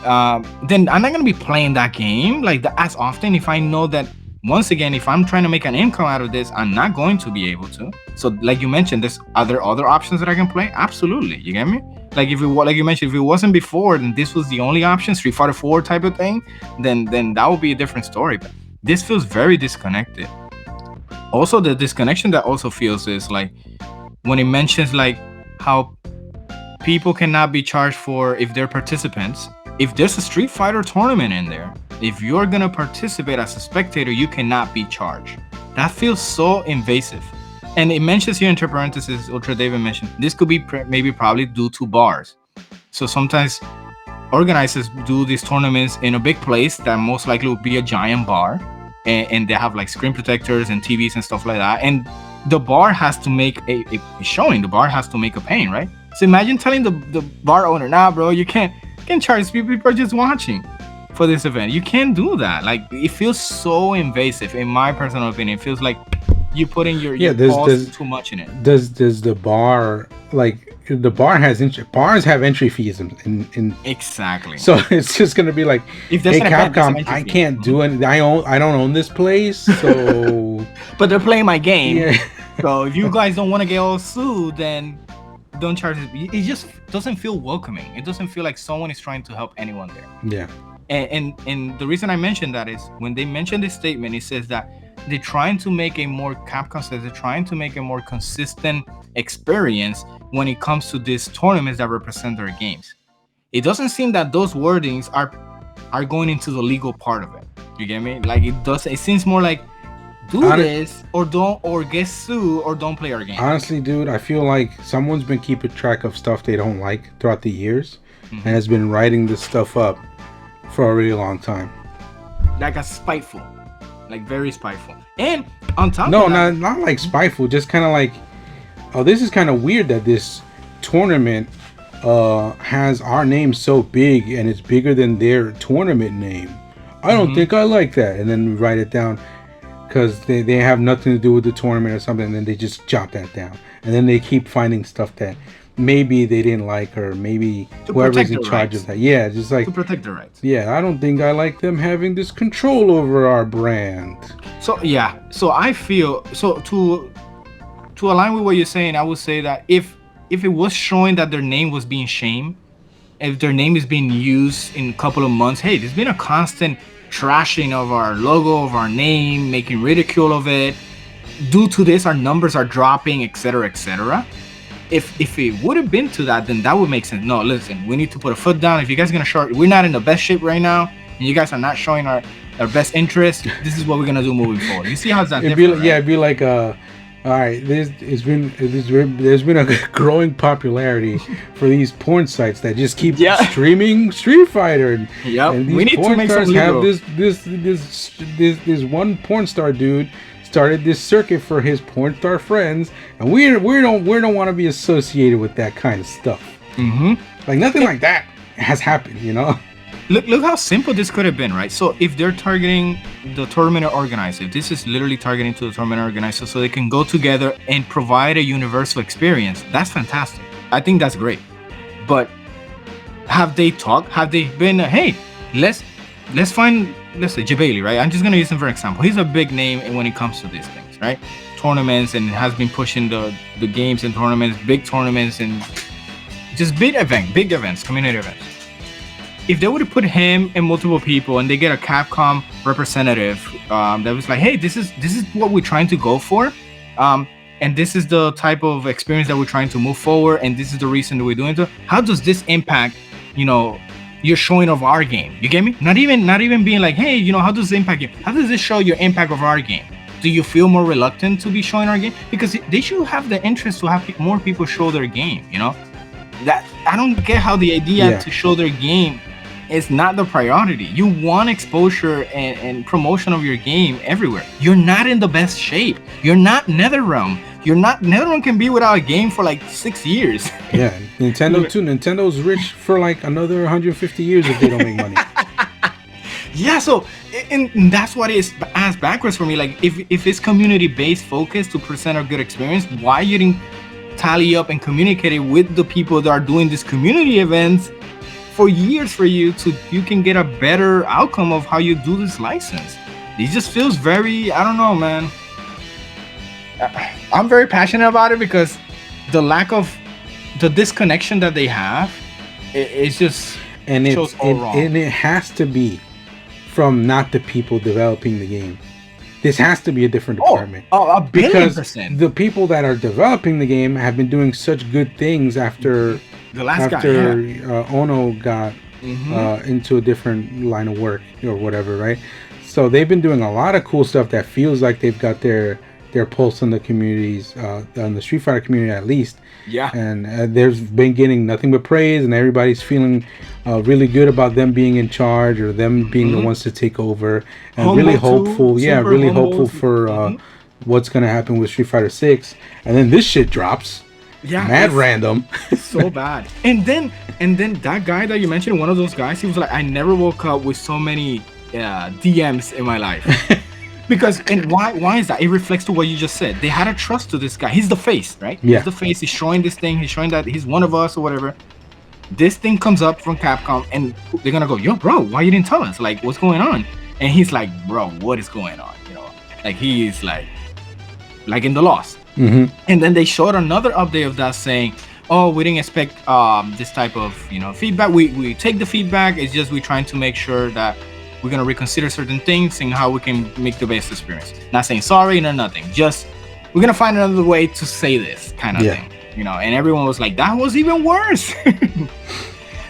Then I'm not gonna be playing that game like that as often if I know that, once again, if I'm trying to make an income out of this, I'm not going to be able to. So like you mentioned, there's other options that I can play. Absolutely, you get me? Like like you mentioned, if it wasn't before, then this was the only option, Street Fighter 4 type of thing, then that would be a different story. But this feels very disconnected. Also, the disconnection that also feels is like when it mentions like how people cannot be charged for if they're participants. If there's a Street Fighter tournament in there, if you're gonna participate as a spectator, you cannot be charged. That feels so invasive. And it mentions here entre parentheses, Ultra David mentioned, this could be probably due to bars. So sometimes organizers do these tournaments in a big place that most likely would be a giant bar, and they have like screen protectors and TVs and stuff like that. And the bar has to make a showing. The bar has to make a paying, right? So imagine telling the bar owner, nah, bro, you can't charge people. People are just watching for this event. You can't do that. Like, it feels so invasive, in my personal opinion. It feels like you putting your paws too much in it. Does the bar, like, the bar has bars have entry fees in exactly. So it's just gonna be like, if hey, Capcom, I can't do it. I don't own this place, so but they're playing my game. Yeah. So if you guys don't want to get all sued, then don't charge it. It just doesn't feel welcoming. It doesn't feel like someone is trying to help anyone there. Yeah. And the reason I mentioned that is when they mention this statement, it says that they're trying to make a more, Capcom says they're trying to make a more consistent experience when it comes to these tournaments that represent their games. It doesn't seem that those wordings are going into the legal part of it. You get me? Like, it seems more like this or don't, or get sued, or don't play our game. Honestly, dude, I feel like someone's been keeping track of stuff they don't like throughout the years and has been writing this stuff up for a really long time. Like a spiteful. Like very spiteful. And on top of that, not like spiteful, just kind of like, oh, this is kind of weird that this tournament has our name so big and it's bigger than their tournament name. I don't think I like that. And then we write it down because they have nothing to do with the tournament or something, and then they just jot that down. And then they keep finding stuff that maybe they didn't like, or maybe whoever's in charge of that. Yeah, just like to protect the rights. Yeah, I don't think I like them having this control over our brand. So yeah, so I feel so to align with what you're saying, I would say that if it was showing that their name was being shamed, if their name is being used in a couple of months, hey, there's been a constant trashing of our logo, of our name, making ridicule of it. Due to this, our numbers are dropping, etc., etc. If it would have been to that, then that would make sense. No, listen, we need to put a foot down. If you guys are gonna show, we're not in the best shape right now, and you guys are not showing our best interest, this is what we're gonna do moving forward. You see how's that different? Right? Yeah, it'd be like all right, there's been a growing popularity for these porn sites that just keep streaming Street Fighter. And these we need porn to make stars some have this one porn star dude started this circuit for his porn star friends, and we don't want to be associated with that kind of stuff. Like nothing like that has happened, you know. Look how simple this could have been, right? So if they're targeting the tournament organizer, this is literally targeting to the tournament organizer so they can go together and provide a universal experience. That's fantastic. I think that's great. But have they talked? Have they been, hey, let's find, let's say Jabali, right? I'm just going to use him for example. He's a big name when it comes to these things, right? Tournaments, and has been pushing the games and tournaments, big tournaments, and just big events, community events. If they would have put him and multiple people, and they get a Capcom representative that was like, hey, this is what we're trying to go for, and this is the type of experience that we're trying to move forward, and this is the reason that we're doing it. How does this impact, your showing of our game? You get me? Not even being like, hey, how does this impact you? How does this show your impact of our game? Do you feel more reluctant to be showing our game? Because they should have the interest to have more people show their game. That I don't get how the idea to show their game is not the priority. You want exposure and promotion of your game everywhere. You're not in the best shape. You're not NetherRealm. NetherRealm can be without a game for like 6 years. Yeah, Nintendo too. Nintendo's rich for like another 150 years if they don't make money. Yeah, so and that's what is ass backwards for me. Like if it's community-based focus to present a good experience, why you didn't tally up and communicate it with the people that are doing these community events for years for you can get a better outcome of how you do this license? It just feels very, I don't know, man. I'm very passionate about it because the lack of the disconnection that they have, it's just shows all wrong. And it has to be from not the people developing the game. This has to be a different department. A billion percent. The people that are developing the game have been doing such good things after the last Ono got into a different line of work or whatever, right? So they've been doing a lot of cool stuff that feels like they've got their pulse on the communities, on the Street Fighter community at least. Yeah. And there's been getting nothing but praise, and everybody's feeling really good about them being in charge or them being the ones to take over. And humble really hopeful, really hopeful for what's going to happen with Street Fighter 6. And then this shit drops. Yeah. Mad random. So bad. And then that guy that you mentioned, one of those guys, he was like, I never woke up with so many DMs in my life. Because, and why is that? It reflects to what you just said. They had a trust to this guy. He's the face, right? Yeah. He's the face. He's showing this thing. He's showing that he's one of us or whatever. This thing comes up from Capcom, and they're gonna go, yo, bro, why you didn't tell us? Like, what's going on? And he's like, bro, what is going on? Like he's like in the loss. Mm-hmm. And then they showed another update of that saying, oh, we didn't expect this type of feedback. We take the feedback. It's just we're trying to make sure that we're going to reconsider certain things and how we can make the best experience. Not saying sorry, no nothing. Just, we're going to find another way to say this kind of thing. And everyone was like, that was even worse.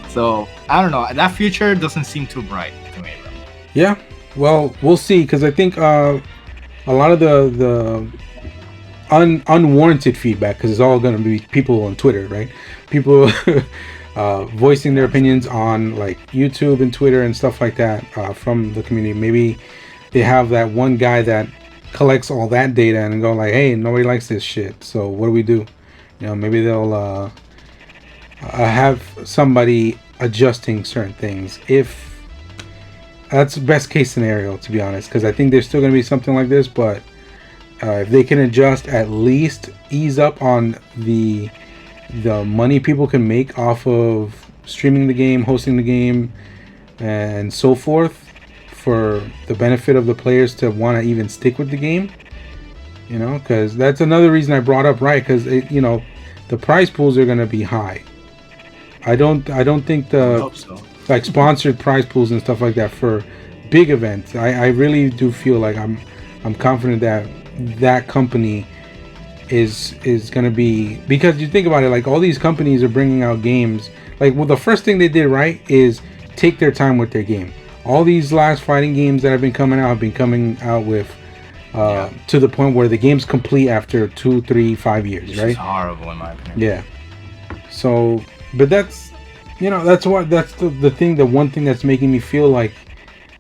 So, I don't know. That future doesn't seem too bright to me, bro. Yeah. Well, we'll see. Because I think a lot of the unwarranted feedback, because it's all going to be people on Twitter, right? People... voicing their opinions on like YouTube and Twitter and stuff like that from the community. Maybe they have that one guy that collects all that data and go like, hey, nobody likes this shit, so what do we do? Maybe they'll have somebody adjusting certain things. If that's the best case scenario, to be honest, because I think there's still going to be something like this, but if they can adjust, at least ease up on the money people can make off of streaming the game, hosting the game, and so forth, for the benefit of the players to want to even stick with the game. Because that's another reason I brought up, right? Because the prize pools are going to be high. I don't think I hope so. Like sponsored prize pools and stuff like that for big events. I really do feel like I'm confident that company is going to be, because you think about it, like all these companies are bringing out games, like, well, the first thing they did right is take their time with their game. All these last fighting games that have been coming out with to the point where the game's complete after 2, 3, 5 years, right? It's horrible in my opinion. Yeah. So, but that's the thing, the one thing that's making me feel like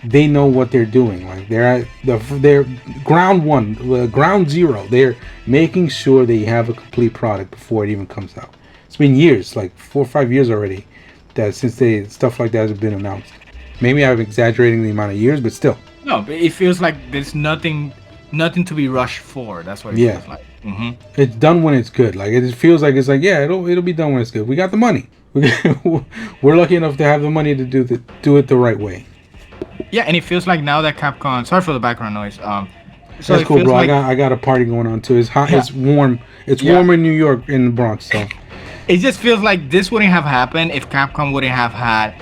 they know what they're doing. Like they're ground zero. They're making sure they have a complete product before it even comes out. It's been years, like 4 or 5 years already, that since stuff like that has been announced. Maybe I'm exaggerating the amount of years, but still. No, but it feels like there's nothing to be rushed for. That's what it feels like. It's done when it's good. Like it feels like it's like it'll be done when it's good. We got the money. We're lucky enough to have the money to do it the right way. Yeah, and it feels like now that Capcom. Sorry for the background noise. So that's cool, bro. Like, I got a party going on too. It's hot. Yeah. It's warm. It's warm in New York, in the Bronx. So it just feels like this wouldn't have happened if Capcom wouldn't have had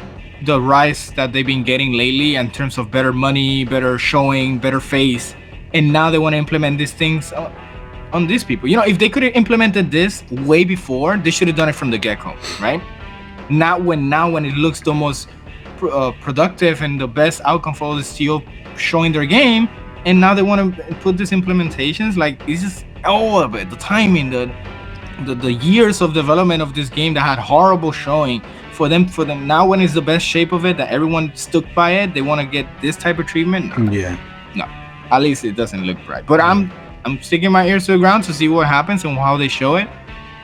the rise that they've been getting lately in terms of better money, better showing, better face, and now they want to implement these things on these people. If they could have implemented this way before, they should have done it from the get-go, right? Not when it looks the most productive and the best outcome for all the studio showing their game. And now they want to put these implementations. Like, it's just all of it, the timing, the years of development of this game that had horrible showing for them now, when it's the best shape of it, that everyone stuck by it, they want to get this type of treatment. No, at least it doesn't look right. But I'm sticking my ears to the ground to see what happens and how they show it.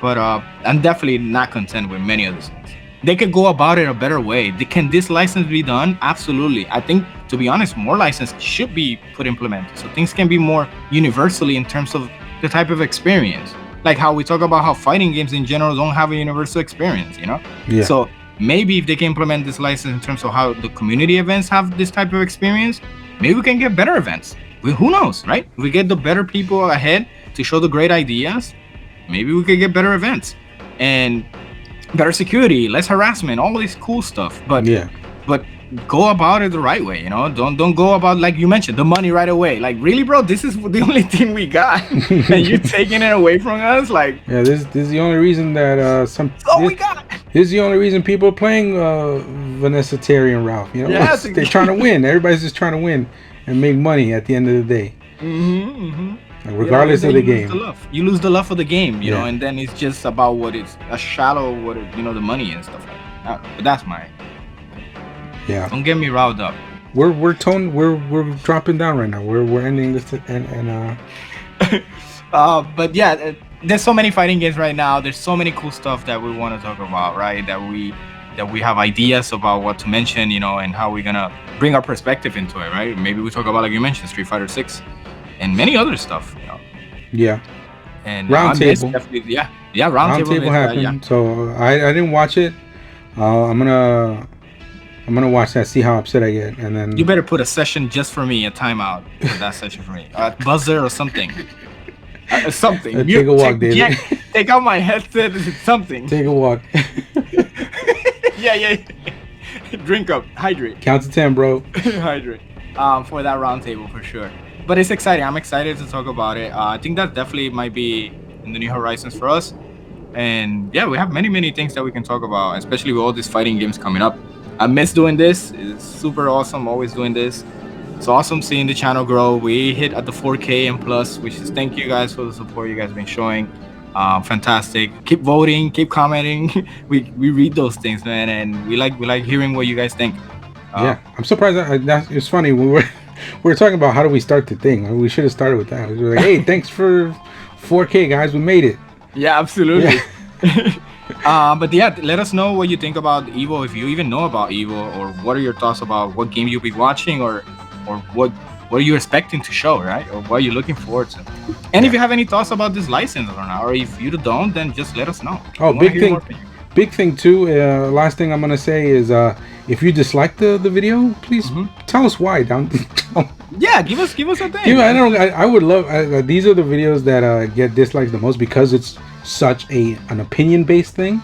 But I'm definitely not content with many of these things. They could go about it a better way. Can this license be done? Absolutely. I think, to be honest, more license should be implemented so things can be more universally in terms of the type of experience. Like how we talk about how fighting games in general don't have a universal experience, Yeah. So maybe if they can implement this license in terms of how the community events have this type of experience, maybe we can get better events. Who knows, right? If we get the better people ahead to show the great ideas, maybe we could get better events. And better security, less harassment, all this cool stuff. But go about it the right way, Don't go about, like you mentioned, the money right away. Like, really, bro, this is the only thing we got, and you're taking it away from us. Like, yeah, this is the only reason that we got. This is the only reason people are playing Vanessa, Terry, and Ralph. They're trying to win. Everybody's just trying to win and make money at the end of the day. Like, regardless of the game, you lose the love for the game, and then it's just about what it's a shallow, the money and stuff like that. But that's my. Yeah. Don't get me riled up. We're dropping down right now. We're ending this and but yeah, there's so many fighting games right now. There's so many cool stuff that we want to talk about, right? That we have ideas about what to mention, and how we're gonna bring our perspective into it, right? Maybe we talk about, like you mentioned, Street Fighter 6 and many other stuff, Yeah. And Roundtable. Roundtable happened. Yeah. So I didn't watch it. I'm gonna watch that, see how upset I get, and then you better put a session just for me, a timeout for that session for me, a buzzer or something, something. Take a walk, David. Yeah, take out my headset, something. Take a walk. yeah. Drink up, hydrate. Count to 10, bro. Hydrate. For that roundtable for sure. But it's exciting. I'm excited to talk about it. I think that definitely might be in the new horizons for us. And yeah, we have many things that we can talk about, especially with all these fighting games coming up. I miss doing this. It's super awesome always doing this. It's awesome seeing the channel grow. We hit at the 4K and plus, which is thank you guys for the support you guys have been showing. Fantastic. Keep voting, keep commenting. we read those things, man, and we like hearing what you guys think. Yeah, I'm surprised. It's funny. We were talking about how do we start the thing. We should have started with that. We were like, hey, thanks for 4K, guys. We made it. Yeah, absolutely. Yeah. But yeah, let us know what you think about Evo, if you even know about Evo, or what are your thoughts about what game you'll be watching, or what are you expecting to show, right? Or what are you looking forward to? And if you have any thoughts about this license or not, or if you don't, then just let us know. Oh, big thing too. Last thing I'm gonna say is, if you dislike the video, please tell us why. Yeah, give us a thing. I would love. These are the videos that get dislikes the most because it's such an opinion based thing.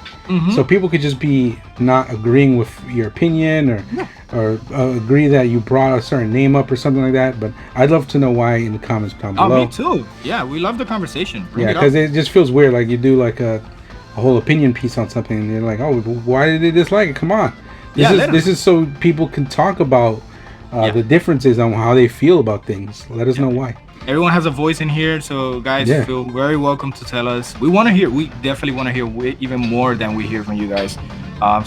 So people could just be not agreeing with your opinion or agree that you brought a certain name up or something like that. But I'd love to know why in the comments down below. Oh, me too. Yeah, we love the conversation. Because it just feels weird. Like you do like a whole opinion piece on something, and you're like, oh, why did they dislike it? Come on. This is so people can talk about the differences on how they feel about things. Let us know why. Everyone has a voice in here, so guys, feel very welcome to tell us. We definitely want to hear even more than we hear from you guys.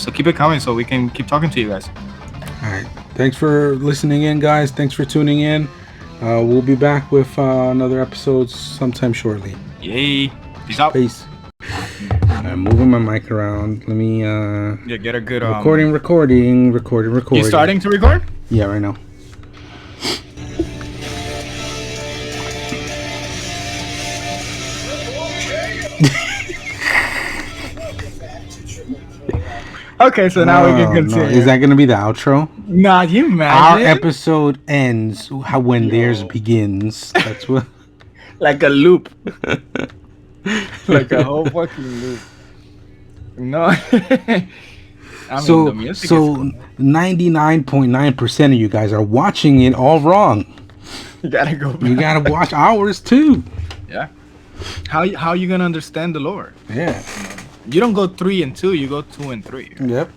So keep it coming so we can keep talking to you guys. All right. Thanks for listening in, guys. Thanks for tuning in. We'll be back with another episode sometime shortly. Yay. Peace out. Peace. I'm moving my mic around. Let me Yeah, get a good recording. You starting to record? Yeah, right now. Okay, so now we can continue. No. Is that gonna be the outro? Nah, you Our imagine? episode ends when theirs begins. That's what. Like a loop. Like a whole fucking loop. No. I mean, the music is cool. 99.9% of you guys are watching it all wrong. You gotta go back. You gotta watch ours too. Yeah. How you gonna understand the lore? Yeah. You don't go 3 and 2, you go 2 and 3. Yep.